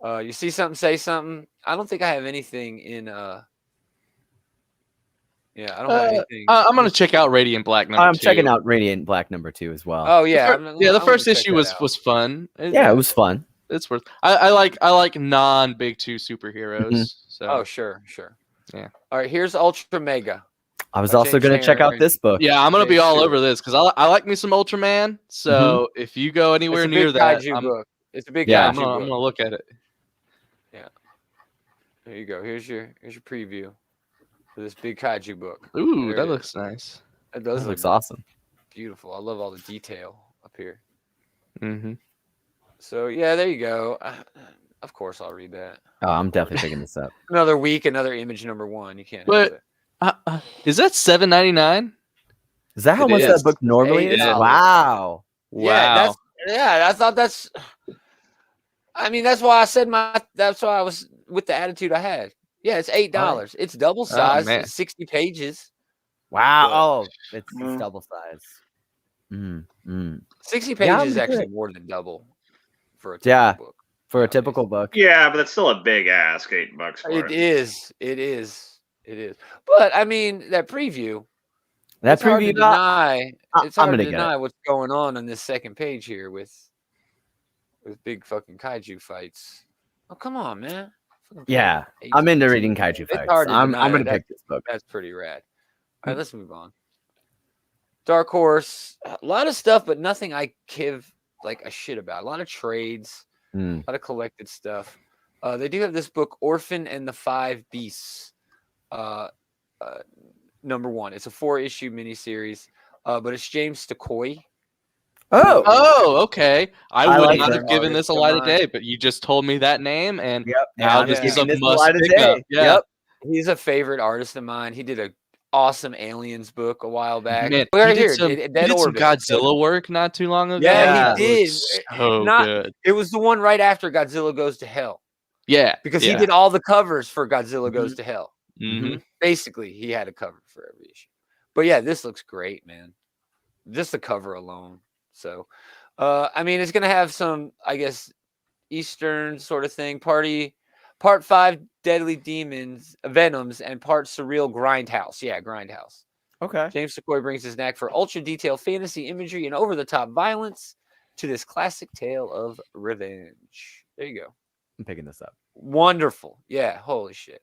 [SPEAKER 1] You see something, say something. I don't think I have anything in. Yeah, I don't have anything.
[SPEAKER 3] I'm gonna check out Radiant Black number 2.
[SPEAKER 2] I'm checking out Radiant Black number 2 as well.
[SPEAKER 1] Oh yeah,
[SPEAKER 3] The first issue was fun.
[SPEAKER 2] Yeah, it was fun.
[SPEAKER 3] It's worth. I like non Big 2 superheroes.
[SPEAKER 2] Mhm.
[SPEAKER 3] So
[SPEAKER 1] Oh sure.
[SPEAKER 3] Yeah.
[SPEAKER 1] All right, here's Ultra Mega.
[SPEAKER 2] I was
[SPEAKER 1] by
[SPEAKER 2] also
[SPEAKER 1] James
[SPEAKER 2] going to check
[SPEAKER 1] Tanner
[SPEAKER 2] out this book.
[SPEAKER 3] yeah, I'm gonna be
[SPEAKER 1] James
[SPEAKER 3] all
[SPEAKER 1] Stewart.
[SPEAKER 3] over this because I like me some Ultraman. So if you go anywhere
[SPEAKER 1] It's a
[SPEAKER 3] near
[SPEAKER 1] big
[SPEAKER 3] that,
[SPEAKER 1] kaiju book. It's a big
[SPEAKER 2] Yeah,
[SPEAKER 3] I'm
[SPEAKER 1] kaiju
[SPEAKER 3] gonna
[SPEAKER 1] book.
[SPEAKER 3] look at it.
[SPEAKER 1] There you go. Here's your preview for this big kaiju book.
[SPEAKER 3] Ooh,
[SPEAKER 1] There
[SPEAKER 3] that
[SPEAKER 1] it
[SPEAKER 3] looks nice.
[SPEAKER 1] It does
[SPEAKER 2] That
[SPEAKER 1] look
[SPEAKER 2] looks awesome.
[SPEAKER 1] beautiful. I love all the detail up here.
[SPEAKER 3] Mm-hmm.
[SPEAKER 1] So yeah, there you go. Of course, I'll read that.
[SPEAKER 2] Oh, I'm definitely picking this up.
[SPEAKER 1] Another week, another image number 1. You can't.
[SPEAKER 3] But-
[SPEAKER 1] have it.
[SPEAKER 3] Is that $7.99?
[SPEAKER 2] Is that how
[SPEAKER 3] It
[SPEAKER 2] much
[SPEAKER 3] is.
[SPEAKER 2] that book normally is?
[SPEAKER 1] $8.
[SPEAKER 2] Wow.
[SPEAKER 3] Wow.
[SPEAKER 1] I thought that's. I mean, that's why I said That's why I was with the attitude I had. Yeah, it's $8. It's double size.
[SPEAKER 3] man.
[SPEAKER 1] It's 60 pages.
[SPEAKER 2] Wow.
[SPEAKER 1] But-
[SPEAKER 2] Oh, it's
[SPEAKER 4] Mm.
[SPEAKER 2] double size.
[SPEAKER 1] 60
[SPEAKER 2] Yeah,
[SPEAKER 1] pages is
[SPEAKER 2] I'm
[SPEAKER 1] actually
[SPEAKER 2] good.
[SPEAKER 1] more than double for a
[SPEAKER 2] Yeah.
[SPEAKER 1] typical book.
[SPEAKER 2] For a typical book.
[SPEAKER 4] Yeah, but that's still a big ask. $8 for
[SPEAKER 1] It
[SPEAKER 4] it.
[SPEAKER 1] is. It is. It is. But I mean, that preview.
[SPEAKER 2] That
[SPEAKER 1] It's hard to
[SPEAKER 2] preview.
[SPEAKER 1] deny. It's
[SPEAKER 2] I'm
[SPEAKER 1] hard to
[SPEAKER 2] gonna get
[SPEAKER 1] deny what's going on this second page here with big fucking kaiju fights. Oh come on, man! Fucking
[SPEAKER 2] Yeah,
[SPEAKER 1] page
[SPEAKER 2] I'm into
[SPEAKER 1] 18.
[SPEAKER 2] reading kaiju
[SPEAKER 1] It's
[SPEAKER 2] fights.
[SPEAKER 1] hard to
[SPEAKER 2] I'm
[SPEAKER 1] deny
[SPEAKER 2] going to
[SPEAKER 1] that.
[SPEAKER 2] pick this book.
[SPEAKER 1] That's pretty rad. All right, let's move on. Dark Horse, a lot of stuff, but nothing I give like a shit about. A lot of trades,
[SPEAKER 2] Mm.
[SPEAKER 1] a lot of collected stuff. They do have this book, Orphan and the Five Beasts, number 1. It's a 4-issue miniseries, but it's James Stokoi.
[SPEAKER 3] Oh, okay. I
[SPEAKER 2] I
[SPEAKER 3] would
[SPEAKER 2] like
[SPEAKER 3] not
[SPEAKER 2] that
[SPEAKER 3] have given this a
[SPEAKER 1] artist.
[SPEAKER 3] light
[SPEAKER 1] Come
[SPEAKER 3] of
[SPEAKER 1] on.
[SPEAKER 3] day, but you just told me that name, and
[SPEAKER 2] Yep.
[SPEAKER 3] now
[SPEAKER 2] I'm
[SPEAKER 3] this
[SPEAKER 2] just
[SPEAKER 3] is a
[SPEAKER 2] giving this
[SPEAKER 3] must
[SPEAKER 2] light of
[SPEAKER 3] pick
[SPEAKER 2] day.
[SPEAKER 3] up. Yeah.
[SPEAKER 2] Yep.
[SPEAKER 1] He's a favorite artist of mine. He did a awesome Aliens book a while back.
[SPEAKER 3] Man,
[SPEAKER 1] Well,
[SPEAKER 3] he
[SPEAKER 1] here,
[SPEAKER 3] did some,
[SPEAKER 1] Dead
[SPEAKER 3] he did some
[SPEAKER 1] Orbit.
[SPEAKER 3] Godzilla work not too long ago.
[SPEAKER 1] Yeah,
[SPEAKER 2] Yeah.
[SPEAKER 1] he did.
[SPEAKER 3] So
[SPEAKER 1] Not-
[SPEAKER 3] good.
[SPEAKER 1] It was the one right after Godzilla Goes to Hell
[SPEAKER 3] Yeah,
[SPEAKER 1] because he did all the covers for Godzilla Goes to Hell.
[SPEAKER 3] Mm-hmm.
[SPEAKER 1] Basically, he had a cover for every issue. But yeah, this looks great, man. Just the cover alone. So, I mean, it's gonna have some, I guess, Eastern sort of thing. Part 5 Deadly Demons, Venoms, and part Surreal Grindhouse. Yeah, Grindhouse.
[SPEAKER 2] Okay.
[SPEAKER 1] James Stokoi brings his knack for ultra detailed fantasy imagery and over the top violence to this classic tale of revenge. There you go.
[SPEAKER 2] I'm picking this up.
[SPEAKER 1] Wonderful. Yeah, holy shit.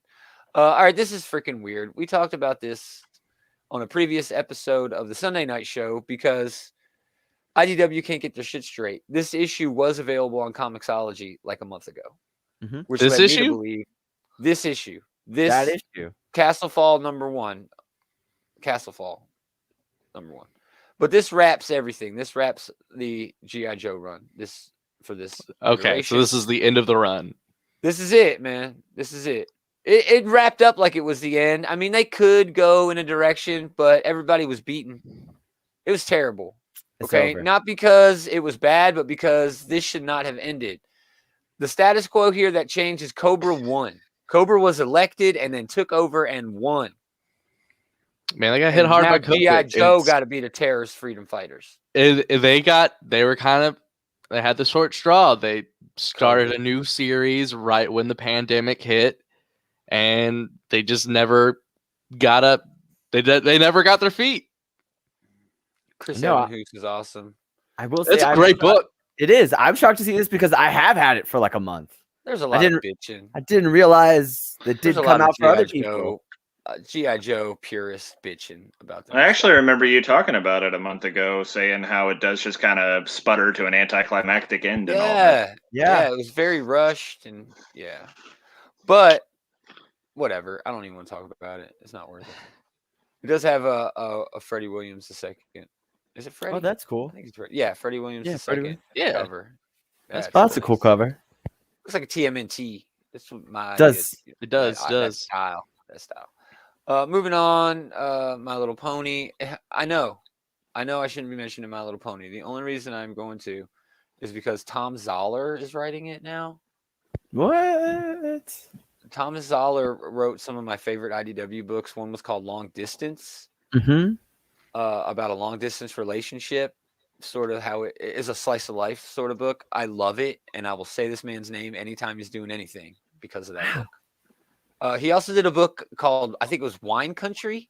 [SPEAKER 1] All right, this is freaking weird. We talked about this on a previous episode of the Sunday Night Show because IDW can't get their shit straight. This issue was available on Comixology like a month ago.
[SPEAKER 2] Mhm.
[SPEAKER 1] Which
[SPEAKER 3] This
[SPEAKER 1] led me to
[SPEAKER 3] issue?
[SPEAKER 1] believe this issue.
[SPEAKER 2] That issue.
[SPEAKER 1] Castle Fall number 1. Castle Fall number 1. But this wraps everything. This wraps the G.I. Joe run. For this.
[SPEAKER 3] Okay,
[SPEAKER 1] iteration.
[SPEAKER 3] so this is the end of the run.
[SPEAKER 1] This is it, man. This is it. It wrapped up like it was the end. I mean, they could go in a direction, but everybody was beaten. It was terrible.
[SPEAKER 2] It's
[SPEAKER 1] Okay,
[SPEAKER 2] over.
[SPEAKER 1] not because it was bad, but because this should not have ended. The status quo here that changed is Cobra won. Cobra was elected and then took over and won.
[SPEAKER 3] Man, they got hit hard by COVID.
[SPEAKER 1] G.I. Joe
[SPEAKER 3] It's-
[SPEAKER 1] got to be the terrorist freedom fighters.
[SPEAKER 3] they had the short straw. They started a new series right when the pandemic hit, and they just never got up. They never got their feet.
[SPEAKER 1] Chris
[SPEAKER 2] No,
[SPEAKER 1] Evan Hoos is awesome.
[SPEAKER 2] I will say
[SPEAKER 3] It's a
[SPEAKER 2] I'm
[SPEAKER 3] great
[SPEAKER 2] shocked-
[SPEAKER 3] book.
[SPEAKER 2] It is. I'm shocked to see this because I have had it for like a month.
[SPEAKER 1] There's a lot of
[SPEAKER 2] didn't-
[SPEAKER 1] bitching.
[SPEAKER 2] I didn't realize it
[SPEAKER 1] There's
[SPEAKER 2] did
[SPEAKER 1] a
[SPEAKER 2] come
[SPEAKER 1] lot of
[SPEAKER 2] out for other
[SPEAKER 1] G.I.
[SPEAKER 2] people.
[SPEAKER 1] Joe, G.I. Joe purists bitching about that.
[SPEAKER 4] I actually remember you talking about it a month ago, saying how it does just kind of sputter to an anticlimactic end and all that.
[SPEAKER 1] Yeah, it was very rushed and yeah. But whatever. I don't even want to talk about it. It's not worth it. It does have a Freddie Williams II. Is it Freddie?
[SPEAKER 2] Oh, that's cool.
[SPEAKER 1] I think it's Freddie. Yeah, Freddie Williams
[SPEAKER 2] Yeah,
[SPEAKER 1] II
[SPEAKER 2] Freddie Williams.
[SPEAKER 3] Yeah.
[SPEAKER 1] cover.
[SPEAKER 3] That's
[SPEAKER 2] Oh, that's a cool
[SPEAKER 1] nice.
[SPEAKER 2] cover.
[SPEAKER 1] Looks like a TMNT. That's what my
[SPEAKER 2] Does.
[SPEAKER 1] idea is.
[SPEAKER 3] It does,
[SPEAKER 1] That
[SPEAKER 3] does.
[SPEAKER 1] style. That style. Moving on, My Little Pony. I know I know I shouldn't be mentioning My Little Pony. The only reason I'm going to is because Tom Zoller is writing it now.
[SPEAKER 2] What?
[SPEAKER 1] Tom Zoller wrote some of my favorite IDW books. One was called Long Distance,
[SPEAKER 2] Mm-hmm.
[SPEAKER 1] about a long distance relationship, sort of how it is a slice of life sort of book. I love it, and I will say this man's name anytime he's doing anything because of that book. He also did a book called, I think it was Wine Country.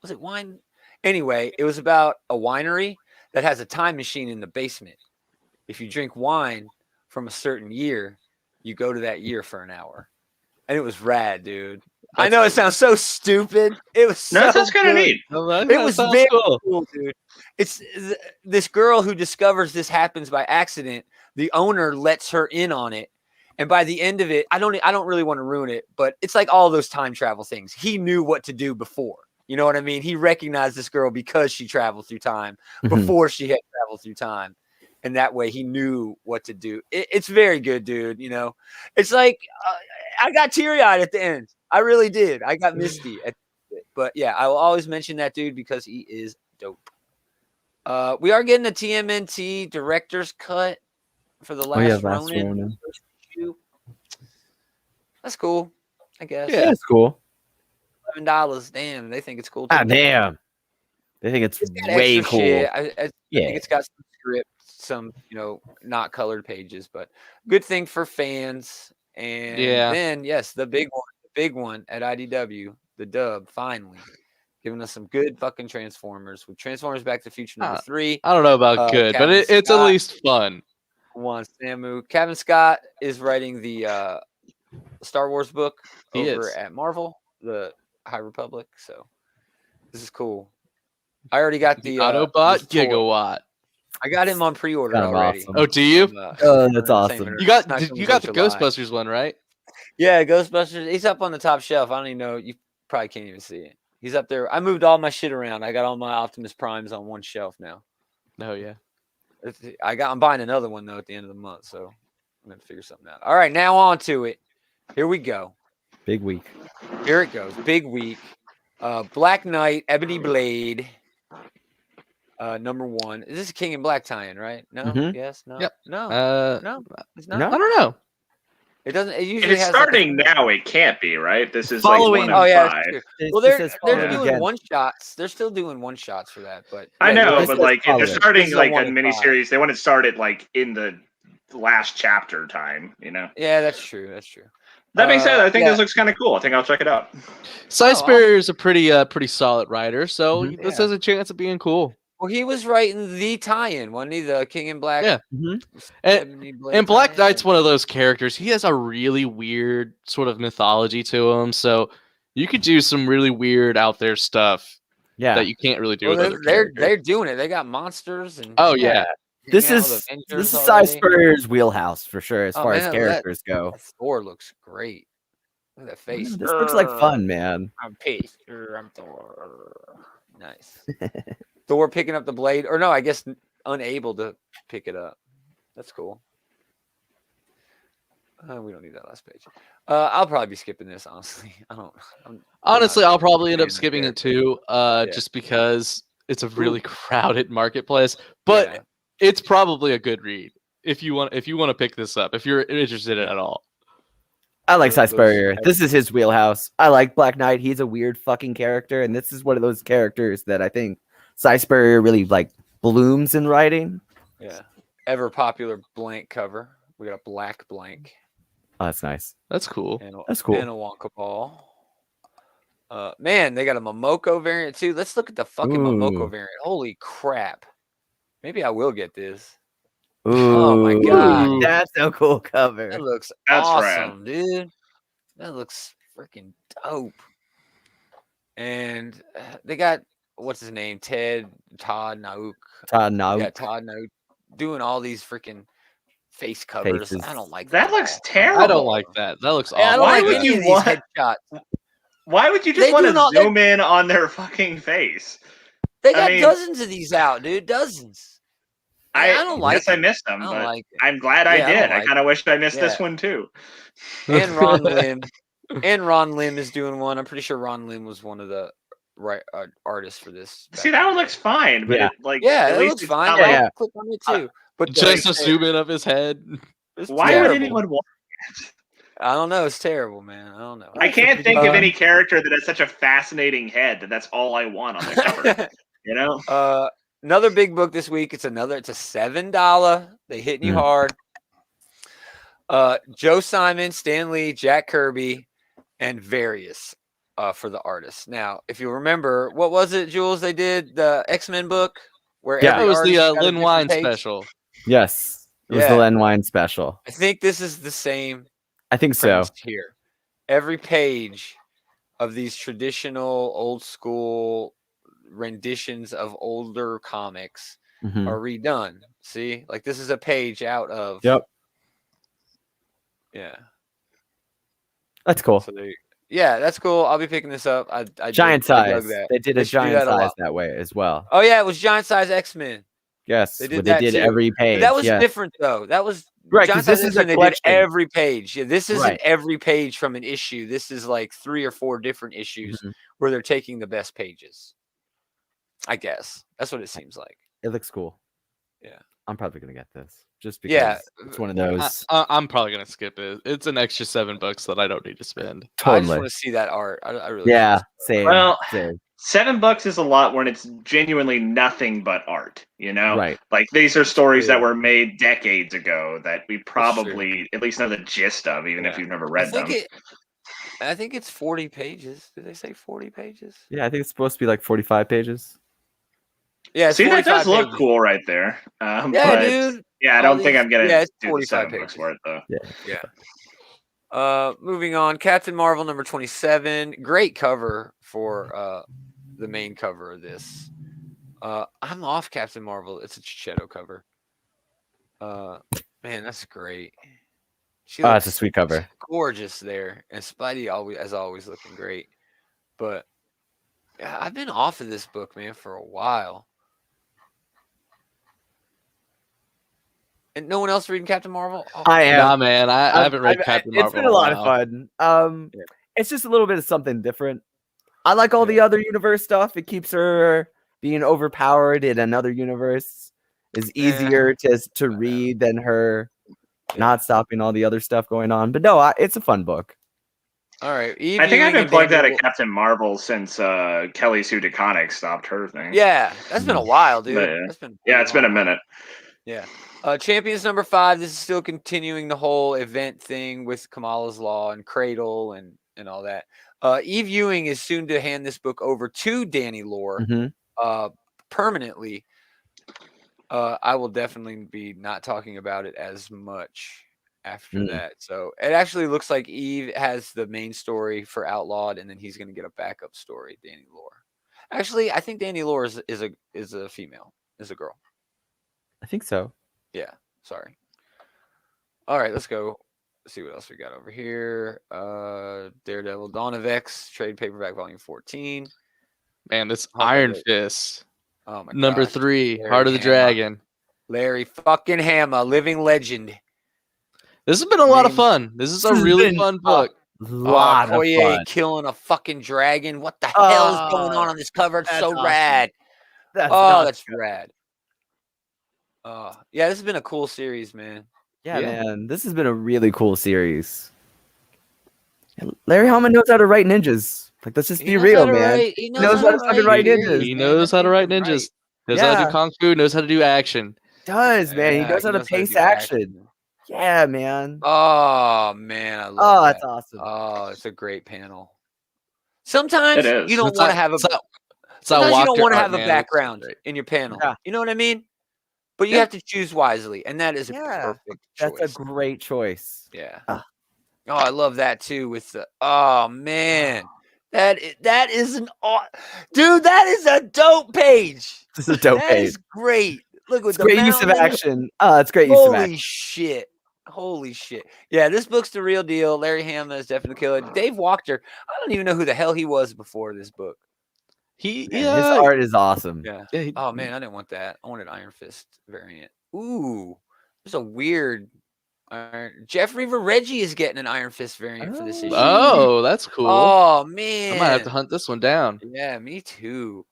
[SPEAKER 1] Was it Wine? Anyway, it was about a winery that has a time machine in the basement. If you drink wine from a certain year, you go to that year for an hour. And it was rad, dude. I know it sounds so stupid. It was so
[SPEAKER 4] That's kind of
[SPEAKER 1] good.
[SPEAKER 4] neat.
[SPEAKER 1] It was very cool, dude. It's this girl who discovers this happens by accident. The owner lets her in on it. And by the end of it, I don't really want to ruin it, but it's like all those time travel things. He knew what to do before. You know what I mean? He recognized this girl because she traveled through time before she had traveled through time. And that way he knew what to do. It's very good, dude. You know, it's like I got teary-eyed at the end. I really did. I got misty at the end. But yeah, I will always mention that dude because he is dope. We are getting a TMNT director's cut for the last Ronin. That's cool, I guess.
[SPEAKER 2] Yeah, it's cool.
[SPEAKER 1] $11. Damn, they think it's cool.
[SPEAKER 2] Ah, damn. They think it's way cool.
[SPEAKER 1] Shit. I think it's got some script, some, not colored pages, but good thing for fans. And then, yes, the big one at IDW, the dub, finally giving us some good fucking Transformers with Transformers Back to the Future #3.
[SPEAKER 3] I don't know about good, but it's at least fun.
[SPEAKER 1] Samu. Kevin Scott is writing the Star Wars book over at Marvel, the High Republic. So this is cool. I already got the
[SPEAKER 3] Autobot Gigawatt.
[SPEAKER 1] I got him on pre-order already.
[SPEAKER 2] Awesome.
[SPEAKER 3] Oh, do you?
[SPEAKER 2] That's awesome.
[SPEAKER 3] You got the Ghostbusters one, right?
[SPEAKER 1] Yeah, Ghostbusters. He's up on the top shelf. I don't even know. You probably can't even see it. He's up there. I moved all my shit around. I got all my Optimus Primes on one shelf now.
[SPEAKER 3] Oh yeah.
[SPEAKER 1] I'm buying another one though at the end of the month, so I'm gonna figure something out. All right, now on to it. Here we go.
[SPEAKER 2] Big week.
[SPEAKER 1] Here it goes. Big week. Black Knight, Ebony Blade. #1. This is King in Black tie-in, right? No. Yes. No.
[SPEAKER 3] Yep.
[SPEAKER 1] No. No. It's not.
[SPEAKER 2] No.
[SPEAKER 3] I don't know.
[SPEAKER 1] It doesn't. It usually
[SPEAKER 4] It's
[SPEAKER 1] has
[SPEAKER 4] starting now. It can't be, right? This is
[SPEAKER 2] Following-
[SPEAKER 4] like 1 in 5.
[SPEAKER 1] Well, they're doing one shots. They're still doing one shots for that, but
[SPEAKER 4] I know,
[SPEAKER 2] this
[SPEAKER 4] but
[SPEAKER 2] is
[SPEAKER 4] like if they're
[SPEAKER 2] following.
[SPEAKER 4] starting
[SPEAKER 1] This is
[SPEAKER 4] like a
[SPEAKER 1] 1 in 5.
[SPEAKER 4] miniseries, they want to start it like in the last chapter time.
[SPEAKER 1] Yeah, that's true. That's true.
[SPEAKER 4] That being said, I think this looks kind of cool. I think I'll check it out.
[SPEAKER 3] Sisbury is a pretty solid writer, so this
[SPEAKER 1] Yeah.
[SPEAKER 3] has a chance of being cool.
[SPEAKER 1] Well, he was writing the tie-in, wasn't he? The King in Black.
[SPEAKER 3] Yeah. And Black Knight's one of those characters. He has a really weird sort of mythology to him, so you could do some really weird out there stuff that you can't really do with other characters.
[SPEAKER 1] They're doing it. They got monsters and
[SPEAKER 2] This is Sisbury's wheelhouse for sure as far as characters go.
[SPEAKER 1] That Thor looks great. Look at that face.
[SPEAKER 2] This looks like fun, man.
[SPEAKER 1] I'm Peace. I'm Thor. Nice. Thor picking up the blade, or no, I guess unable to pick it up. That's cool. We don't need that last page. I'll probably be skipping this, honestly.
[SPEAKER 3] I'll probably end up skipping it too, just because it's a really crowded marketplace. But it's probably a good read if you want to pick this up, if you're interested in it at all.
[SPEAKER 2] I like Sisbury. This is his wheelhouse. I like Black Knight. He's a weird fucking character, and this is one of those characters that I think Sisbury really like blooms in writing.
[SPEAKER 1] Yeah. Ever popular blank cover. We got a black blank.
[SPEAKER 2] Oh, that's nice.
[SPEAKER 3] That's cool.
[SPEAKER 2] That's cool.
[SPEAKER 1] And a Wonka ball. Man, they got a Momoko variant too. Let's look at the fucking Momoko variant. Holy crap. Maybe I will get this.
[SPEAKER 2] Ooh,
[SPEAKER 1] oh my god.
[SPEAKER 2] That's a cool cover.
[SPEAKER 1] That looks
[SPEAKER 4] That's
[SPEAKER 1] awesome, dude. That looks freaking dope. And they got what's his name? Todd Nauk.
[SPEAKER 2] Todd Nauk.
[SPEAKER 1] Yeah, Todd Nauk doing all these freaking face covers.
[SPEAKER 2] Faces.
[SPEAKER 1] I don't like
[SPEAKER 4] That looks terrible.
[SPEAKER 3] I don't like that. That looks awful.
[SPEAKER 1] I don't
[SPEAKER 4] Why
[SPEAKER 1] like
[SPEAKER 4] would
[SPEAKER 1] any
[SPEAKER 4] you
[SPEAKER 1] of these
[SPEAKER 4] want-
[SPEAKER 1] headshots.
[SPEAKER 4] Why would you
[SPEAKER 1] They
[SPEAKER 4] just want
[SPEAKER 1] doing all-
[SPEAKER 4] to zoom in on their fucking face?
[SPEAKER 1] They got
[SPEAKER 4] I mean-
[SPEAKER 1] dozens of these out, dude. Dozens. I don't like
[SPEAKER 4] guess I
[SPEAKER 1] it.
[SPEAKER 4] missed them,
[SPEAKER 1] I don't
[SPEAKER 4] but
[SPEAKER 1] like it.
[SPEAKER 4] I'm glad I
[SPEAKER 1] Yeah, I don't
[SPEAKER 4] did. I
[SPEAKER 1] like
[SPEAKER 4] kind of wished I missed this
[SPEAKER 1] Yeah.
[SPEAKER 4] one too.
[SPEAKER 1] And Ron Lim. And Ron Lim is doing one. I'm pretty sure Ron Lim was one of the right artist for this.
[SPEAKER 4] See, that one looks fine, but
[SPEAKER 2] Yeah.
[SPEAKER 1] Yeah,
[SPEAKER 4] at
[SPEAKER 1] it
[SPEAKER 4] least
[SPEAKER 1] looks
[SPEAKER 4] it's
[SPEAKER 1] fine.
[SPEAKER 4] not
[SPEAKER 1] Yeah,
[SPEAKER 4] like,
[SPEAKER 2] yeah.
[SPEAKER 1] click on it too. But
[SPEAKER 3] Just
[SPEAKER 1] like,
[SPEAKER 3] a zoom in of his head.
[SPEAKER 1] it's
[SPEAKER 4] why would
[SPEAKER 1] terrible.
[SPEAKER 4] anyone want?
[SPEAKER 1] I don't know. It's terrible, man. I don't know.
[SPEAKER 4] I can't think of any character that has such a fascinating head that that's all I want on the cover. You know?
[SPEAKER 1] Another big book this week. It's a $7. They hitting you hard. Joe Simon, Stan Lee, Jack Kirby, and Various for the artists. Now, if you remember, what was it, Jules? They did the X-Men book where
[SPEAKER 3] Yeah,
[SPEAKER 1] every
[SPEAKER 3] it was
[SPEAKER 1] artist
[SPEAKER 3] the
[SPEAKER 1] got a
[SPEAKER 3] Lin
[SPEAKER 1] different
[SPEAKER 3] Wine
[SPEAKER 1] page?
[SPEAKER 3] special.
[SPEAKER 2] Yes. It was
[SPEAKER 1] Yeah.
[SPEAKER 2] the Len Wine special.
[SPEAKER 1] I think this is the same
[SPEAKER 2] I think so.
[SPEAKER 1] premise here. Every page of these traditional old school renditions of older comics
[SPEAKER 2] Mhm.
[SPEAKER 1] are redone. See, like this is a page out of.
[SPEAKER 2] Yep.
[SPEAKER 1] Yeah.
[SPEAKER 2] That's cool.
[SPEAKER 1] So yeah, that's cool. I'll be picking this up. I
[SPEAKER 2] Giant
[SPEAKER 1] I dug
[SPEAKER 2] size.
[SPEAKER 1] that.
[SPEAKER 2] They did
[SPEAKER 1] They
[SPEAKER 2] a
[SPEAKER 1] should do
[SPEAKER 2] giant
[SPEAKER 1] that a
[SPEAKER 2] size
[SPEAKER 1] lot.
[SPEAKER 2] that way as well.
[SPEAKER 1] Oh yeah, it was giant size X-Men.
[SPEAKER 2] Yes.
[SPEAKER 1] They
[SPEAKER 2] They
[SPEAKER 1] did
[SPEAKER 2] did,
[SPEAKER 1] that
[SPEAKER 2] they did
[SPEAKER 1] too.
[SPEAKER 2] every
[SPEAKER 1] But
[SPEAKER 2] page.
[SPEAKER 1] that was
[SPEAKER 2] yes.
[SPEAKER 1] different though. That was
[SPEAKER 2] Right,
[SPEAKER 1] giant
[SPEAKER 2] 'cause this
[SPEAKER 1] size
[SPEAKER 2] is a
[SPEAKER 1] X-Men. They did
[SPEAKER 2] collection.
[SPEAKER 1] every page. Yeah, this isn't
[SPEAKER 2] Right.
[SPEAKER 1] every page from an issue. This is like 3 or 4 different issues
[SPEAKER 2] Mhm.
[SPEAKER 1] where they're taking the best pages. I guess that's what it seems like.
[SPEAKER 2] It looks cool.
[SPEAKER 1] Yeah.
[SPEAKER 2] I'm probably gonna get this just because
[SPEAKER 1] Yeah.
[SPEAKER 2] it's one of those.
[SPEAKER 3] I'm probably gonna skip it. It's an extra $7 that I don't need to spend.
[SPEAKER 1] I just
[SPEAKER 2] Totally.
[SPEAKER 1] want to see that art. I really
[SPEAKER 2] Yeah.
[SPEAKER 1] want to see
[SPEAKER 2] Same.
[SPEAKER 4] Well,
[SPEAKER 2] Same.
[SPEAKER 4] $7 is a lot when it's genuinely nothing but art, you know?
[SPEAKER 2] Right.
[SPEAKER 4] Like these are stories that
[SPEAKER 1] true.
[SPEAKER 4] were made decades ago that we probably at least know the gist of, even if
[SPEAKER 1] Yeah.
[SPEAKER 4] you've never
[SPEAKER 1] I
[SPEAKER 4] read them.
[SPEAKER 1] think it's 40 pages. Did they say 40 pages?
[SPEAKER 2] Yeah, I think it's supposed to be like 45 pages.
[SPEAKER 1] Yeah, it's
[SPEAKER 4] See, that
[SPEAKER 1] 45
[SPEAKER 4] does look
[SPEAKER 1] pages.
[SPEAKER 4] cool right there.
[SPEAKER 1] Yeah,
[SPEAKER 4] but
[SPEAKER 1] dude.
[SPEAKER 4] yeah, I
[SPEAKER 1] All
[SPEAKER 4] don't think
[SPEAKER 1] these-
[SPEAKER 4] I'm gonna
[SPEAKER 1] yeah, it's
[SPEAKER 4] do the
[SPEAKER 1] 45
[SPEAKER 4] $7
[SPEAKER 1] pages.
[SPEAKER 4] for it though.
[SPEAKER 2] Yeah.
[SPEAKER 1] Moving on, Captain Marvel number 27. Great cover for the main cover of this. I'm off Captain Marvel. It's a Chichetto cover. Man, that's great. She
[SPEAKER 2] Oh,
[SPEAKER 1] looks
[SPEAKER 2] it's a sweet cover.
[SPEAKER 1] gorgeous there, and Spidey always looking great. But yeah, I've been off of this book, man, for a while. And no one else reading Captain Marvel? Oh,
[SPEAKER 2] I am.
[SPEAKER 3] Nah, man, I haven't read Captain Marvel.
[SPEAKER 2] It's been a lot of fun.
[SPEAKER 1] Yeah.
[SPEAKER 2] It's just a little bit of something different. I like all the other universe stuff. It keeps her being overpowered in another universe is easier to read than her not stopping all the other stuff going on. But no, it's a fun book.
[SPEAKER 1] All right.
[SPEAKER 4] I think I've been plugged out of Captain Marvel since Kelly Sue DeConnick stopped her thing.
[SPEAKER 1] Yeah, that's been a while, dude.
[SPEAKER 4] But,
[SPEAKER 1] That's been
[SPEAKER 4] it's been a minute.
[SPEAKER 1] Yeah. Champions number 5. This is still continuing the whole event thing with Kamala's Law and Cradle and all that. Eve Ewing is soon to hand this book over to Danny Lore permanently. I will definitely be not talking about it as much after that. So it actually looks like Eve has the main story for Outlawed, and then he's going to get a backup story, Danny Lore. Actually, I think Danny Lore is a female, is a girl.
[SPEAKER 2] I think so.
[SPEAKER 1] Yeah, sorry. All right, let's go. Let's see what else we got over here. Daredevil, Dawn of X, trade paperback, volume 14.
[SPEAKER 3] Man, this Iron Fist.
[SPEAKER 1] Oh my
[SPEAKER 3] Number
[SPEAKER 1] gosh.
[SPEAKER 3] 3,
[SPEAKER 1] Larry
[SPEAKER 3] Heart of the
[SPEAKER 1] Hama.
[SPEAKER 3] Dragon.
[SPEAKER 1] Larry fucking Hama, living legend.
[SPEAKER 3] This has been a lot of fun. This is a really fun book.
[SPEAKER 2] Lot of
[SPEAKER 1] Okoye
[SPEAKER 2] fun.
[SPEAKER 1] killing a fucking dragon. What the hell is going on this cover? It's so
[SPEAKER 2] awesome.
[SPEAKER 1] rad. That's rad. Yeah, this has been a cool series, man.
[SPEAKER 2] Yeah, man. This has been a really cool series. Larry Hama knows how to write ninjas. Like, let's just be real, man.
[SPEAKER 1] He
[SPEAKER 2] knows how to fucking write ninjas.
[SPEAKER 3] He knows how to write ninjas. Knows how to do kung fu. Knows how to do action.
[SPEAKER 2] Does, man. He knows how to pace action. Yeah, man.
[SPEAKER 1] Oh man, I love that.
[SPEAKER 2] That's awesome.
[SPEAKER 1] Oh, it's a great panel. Sometimes
[SPEAKER 4] It is.
[SPEAKER 1] you don't want to have a. Sometimes you don't want to have a background in your panel.
[SPEAKER 2] Yeah.
[SPEAKER 1] You know what I mean? But you have to choose wisely, and that is a perfect choice.
[SPEAKER 2] That's a great choice.
[SPEAKER 1] Yeah. Oh, I love that too. With the man, that is dude. That is a dope page.
[SPEAKER 2] This is a dope
[SPEAKER 1] That
[SPEAKER 2] page.
[SPEAKER 1] is great. Look with
[SPEAKER 2] It's great use of action. It's great use of action.
[SPEAKER 1] Holy shit. Yeah, this book's the real deal. Larry Hama is definitely killer. Dave Wachter, I don't even know who the hell he was before this book.
[SPEAKER 2] His art is awesome.
[SPEAKER 1] Yeah. Oh man, I didn't want that. I wanted Iron Fist variant. Ooh, there's a weird Jeffrey Reggie is getting an Iron Fist variant for this issue.
[SPEAKER 3] Oh, that's cool.
[SPEAKER 1] Oh man,
[SPEAKER 3] I might have to hunt this one down.
[SPEAKER 1] Yeah, me too.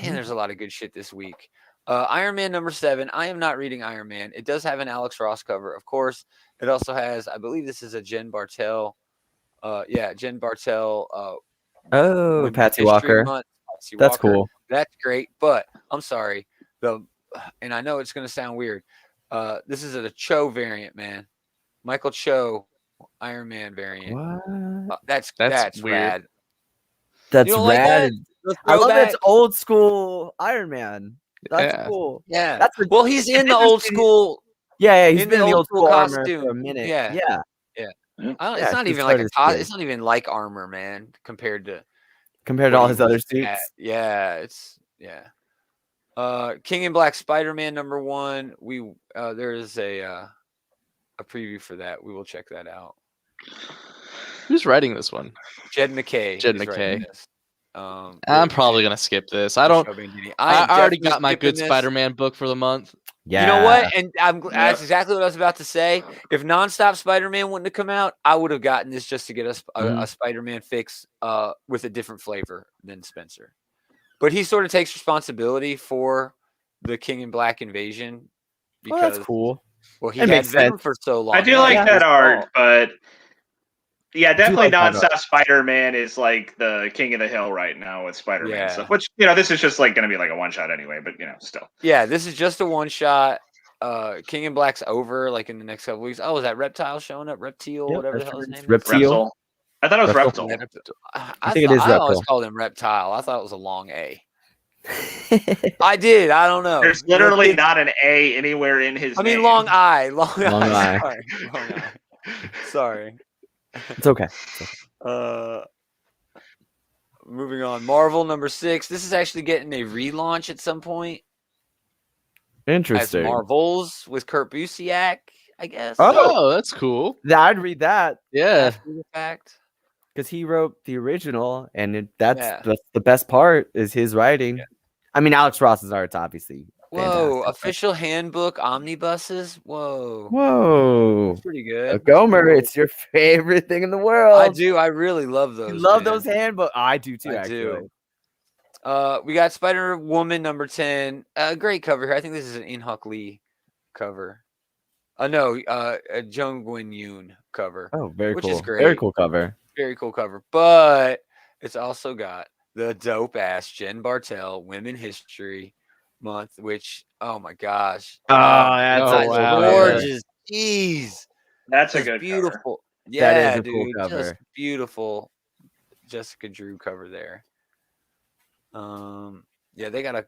[SPEAKER 1] Man, there's a lot of good shit this week. Iron Man #7. I am not reading Iron Man. It does have an Alex Ross cover, of course. It also has, I believe this is a Jen Bartel. Jen Bartel.
[SPEAKER 2] Oh, Patsy
[SPEAKER 1] History
[SPEAKER 2] Walker.
[SPEAKER 1] Month. Patsy
[SPEAKER 2] That's
[SPEAKER 1] Walker.
[SPEAKER 2] cool.
[SPEAKER 1] That's great. But I'm sorry. And I know it's going to sound weird. This is a Cho variant, man. Michael Cho, Iron Man variant.
[SPEAKER 2] What?
[SPEAKER 1] That's
[SPEAKER 3] weird.
[SPEAKER 1] rad.
[SPEAKER 2] That's
[SPEAKER 1] You don't
[SPEAKER 2] rad.
[SPEAKER 1] like that?
[SPEAKER 2] I love
[SPEAKER 1] Throwback?
[SPEAKER 2] that's old school Iron Man. That's
[SPEAKER 3] Yeah.
[SPEAKER 2] cool.
[SPEAKER 1] Yeah.
[SPEAKER 2] That's the-
[SPEAKER 1] Well, he's in the old school.
[SPEAKER 2] Yeah, he's
[SPEAKER 1] in
[SPEAKER 2] been
[SPEAKER 1] the
[SPEAKER 2] in the
[SPEAKER 1] old
[SPEAKER 2] old
[SPEAKER 1] school
[SPEAKER 2] school armor
[SPEAKER 1] costume.
[SPEAKER 2] for a minute.
[SPEAKER 1] Yeah.
[SPEAKER 2] Yeah.
[SPEAKER 1] It's
[SPEAKER 2] Yeah,
[SPEAKER 1] not
[SPEAKER 2] he
[SPEAKER 1] even like a
[SPEAKER 2] started
[SPEAKER 1] it's not even like armor, man, compared to
[SPEAKER 2] compared to
[SPEAKER 1] what
[SPEAKER 2] all
[SPEAKER 1] he
[SPEAKER 2] his other
[SPEAKER 1] was
[SPEAKER 2] suits.
[SPEAKER 1] at. Yeah. King in Black Spider-Man #1. We there is a preview for that. We will check that out.
[SPEAKER 3] Who's writing this one?
[SPEAKER 1] Jed McKay.
[SPEAKER 3] Jed
[SPEAKER 1] is writing
[SPEAKER 3] McKay.
[SPEAKER 1] this.
[SPEAKER 3] I'm probably gonna skip this. I already got my good Spider-Man book for the month.
[SPEAKER 2] Yeah.
[SPEAKER 1] You know what? And that's exactly what I was about to say. If Nonstop Spider-Man wouldn't have come out, I would have gotten this just to get a Spider-Man fix with a different flavor than Spencer. But he sort of takes responsibility for the King in Black invasion because
[SPEAKER 2] Well, that's cool.
[SPEAKER 1] Well, he
[SPEAKER 2] That
[SPEAKER 1] had
[SPEAKER 2] makes
[SPEAKER 1] Venom
[SPEAKER 2] sense.
[SPEAKER 1] for so long.
[SPEAKER 4] I do like that art, but yeah, definitely
[SPEAKER 2] like that
[SPEAKER 4] Nonstop Spider-Man is like the king of the hill right now with Spider-Man
[SPEAKER 1] Yeah.
[SPEAKER 4] stuff. Which this is just like going to be like a one shot anyway, but still.
[SPEAKER 1] Yeah, this is just a one shot. King in Black's over like in the next couple weeks. Oh, is that Reptile showing up? Reptile,
[SPEAKER 2] Yep,
[SPEAKER 1] whatever the
[SPEAKER 2] that's
[SPEAKER 1] hell his
[SPEAKER 2] right.
[SPEAKER 1] name is.
[SPEAKER 2] Reptile.
[SPEAKER 4] I thought it was
[SPEAKER 2] Reptile.
[SPEAKER 4] Reptile.
[SPEAKER 1] I
[SPEAKER 2] think it is
[SPEAKER 1] I always
[SPEAKER 2] Reptile.
[SPEAKER 1] called him Reptile. I thought it was a long A. I did. I don't know.
[SPEAKER 4] There's literally not an A anywhere in his name.
[SPEAKER 1] long I. Long
[SPEAKER 2] I.
[SPEAKER 1] Sorry. Long I. Sorry.
[SPEAKER 2] It's okay.
[SPEAKER 1] Moving on. Marvel #6. This is actually getting a relaunch at some point.
[SPEAKER 2] Interesting.
[SPEAKER 1] As Marvels with Kurt Busiek, I guess.
[SPEAKER 3] Oh, that's cool.
[SPEAKER 2] Yeah, I'd read that
[SPEAKER 3] Yeah.
[SPEAKER 1] After the fact.
[SPEAKER 2] because he wrote the original, and that's
[SPEAKER 1] Yeah.
[SPEAKER 2] the best part is his writing. I mean, Alex Ross's art's obviously
[SPEAKER 1] Whoa,
[SPEAKER 2] fantastic,
[SPEAKER 1] official handbook omnibuses. Whoa.
[SPEAKER 2] Whoa,
[SPEAKER 1] That's pretty good.
[SPEAKER 2] Gomer, it's your favorite thing in the world.
[SPEAKER 1] I do. I really love those.
[SPEAKER 2] You love
[SPEAKER 1] man.
[SPEAKER 2] those handbooks. I do too.
[SPEAKER 1] I
[SPEAKER 2] actually.
[SPEAKER 1] do. We got Spider-Woman #10. Great cover here. I think this is an In-Huck Lee cover. No, a Jung Gwyn Yoon cover.
[SPEAKER 2] Oh, very
[SPEAKER 1] Which
[SPEAKER 2] cool.
[SPEAKER 1] is great.
[SPEAKER 2] Very cool cover.
[SPEAKER 1] Very cool cover. But it's also got the dope-ass Jen Bartel Women History Month, which, oh my gosh.
[SPEAKER 2] That's
[SPEAKER 1] gorgeous. Jeez.
[SPEAKER 4] That's a
[SPEAKER 1] Just
[SPEAKER 4] good
[SPEAKER 1] beautiful.
[SPEAKER 2] That
[SPEAKER 1] Yeah,
[SPEAKER 2] is a cool
[SPEAKER 1] dude.
[SPEAKER 2] cover.
[SPEAKER 1] Just beautiful Jessica Drew cover there. Yeah, they got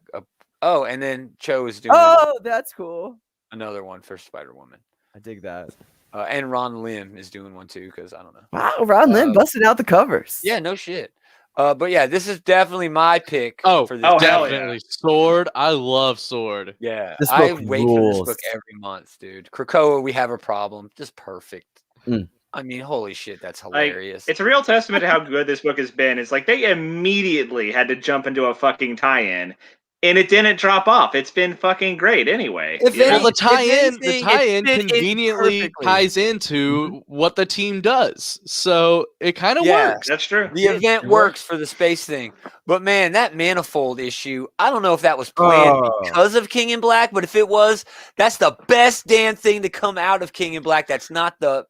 [SPEAKER 1] oh, and then Cho is doing
[SPEAKER 2] Oh, that's cool.
[SPEAKER 1] another one for Spider-Woman.
[SPEAKER 2] I dig that.
[SPEAKER 1] And Ron Lim is doing one too, because I don't know.
[SPEAKER 2] Wow, Ron Lim busting out the covers.
[SPEAKER 1] Yeah, no shit. But yeah, this is definitely my pick
[SPEAKER 3] Oh,
[SPEAKER 1] for this.
[SPEAKER 4] oh, hell
[SPEAKER 3] definitely. Sword. I love Sword.
[SPEAKER 1] Yeah,
[SPEAKER 2] This
[SPEAKER 1] I
[SPEAKER 2] book
[SPEAKER 1] wait for this
[SPEAKER 2] rules.
[SPEAKER 1] book every month, dude. Krakoa, we have a problem. Just perfect.
[SPEAKER 2] Mm.
[SPEAKER 1] I mean, holy shit, that's
[SPEAKER 4] Like,
[SPEAKER 1] hilarious.
[SPEAKER 4] it's a real testament to how good this book has been. It's like they immediately had to jump into a fucking tie-in, and it didn't drop off. It's been fucking great anyway.
[SPEAKER 1] If
[SPEAKER 4] you know?
[SPEAKER 3] Well, the
[SPEAKER 1] anything,
[SPEAKER 3] tie-in
[SPEAKER 1] it fit in
[SPEAKER 3] conveniently
[SPEAKER 1] perfectly.
[SPEAKER 3] ties into what the team does, so it kind of
[SPEAKER 1] Yeah.
[SPEAKER 3] works.
[SPEAKER 4] That's true.
[SPEAKER 1] The event works for the space thing. But man, that Manifold issue, I don't know if that was planned because of King in Black, but if it was, that's the best damn thing to come out of King in Black. That's not the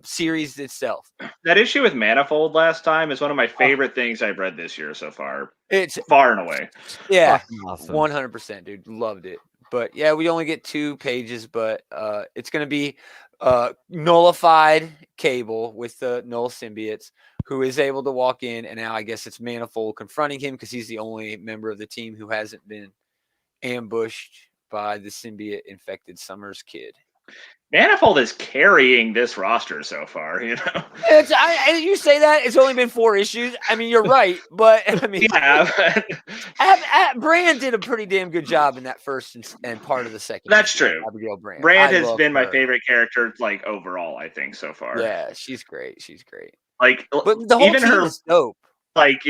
[SPEAKER 1] series itself.
[SPEAKER 4] That issue with Manifold last time is one of my favorite things I've read this year so far.
[SPEAKER 1] It's
[SPEAKER 4] Far and away.
[SPEAKER 1] yeah,
[SPEAKER 2] Fucking awesome.
[SPEAKER 1] 100%, dude. Loved it. But yeah, we only get 2 pages, but it's gonna be nullified Cable with the Null symbiotes, who is able to walk in, and now I guess it's Manifold confronting him because he's the only member of the team who hasn't been ambushed by the symbiote infected Summers kid.
[SPEAKER 4] Manifold is carrying this roster so far, you know.
[SPEAKER 1] You say that it's only been 4 issues. I mean, you're right, but I mean,
[SPEAKER 4] Yeah,
[SPEAKER 1] Brand did a pretty damn good job in that first and part of the second.
[SPEAKER 4] That's
[SPEAKER 1] issue,
[SPEAKER 4] true.
[SPEAKER 1] Abigail Brand.
[SPEAKER 4] Brand
[SPEAKER 1] I
[SPEAKER 4] has
[SPEAKER 1] love
[SPEAKER 4] been my
[SPEAKER 1] her.
[SPEAKER 4] favorite character, like overall. I think so far.
[SPEAKER 1] Yeah, she's great. She's great.
[SPEAKER 4] Like,
[SPEAKER 1] But the whole
[SPEAKER 4] even
[SPEAKER 1] team
[SPEAKER 4] her,
[SPEAKER 1] is dope.
[SPEAKER 4] like,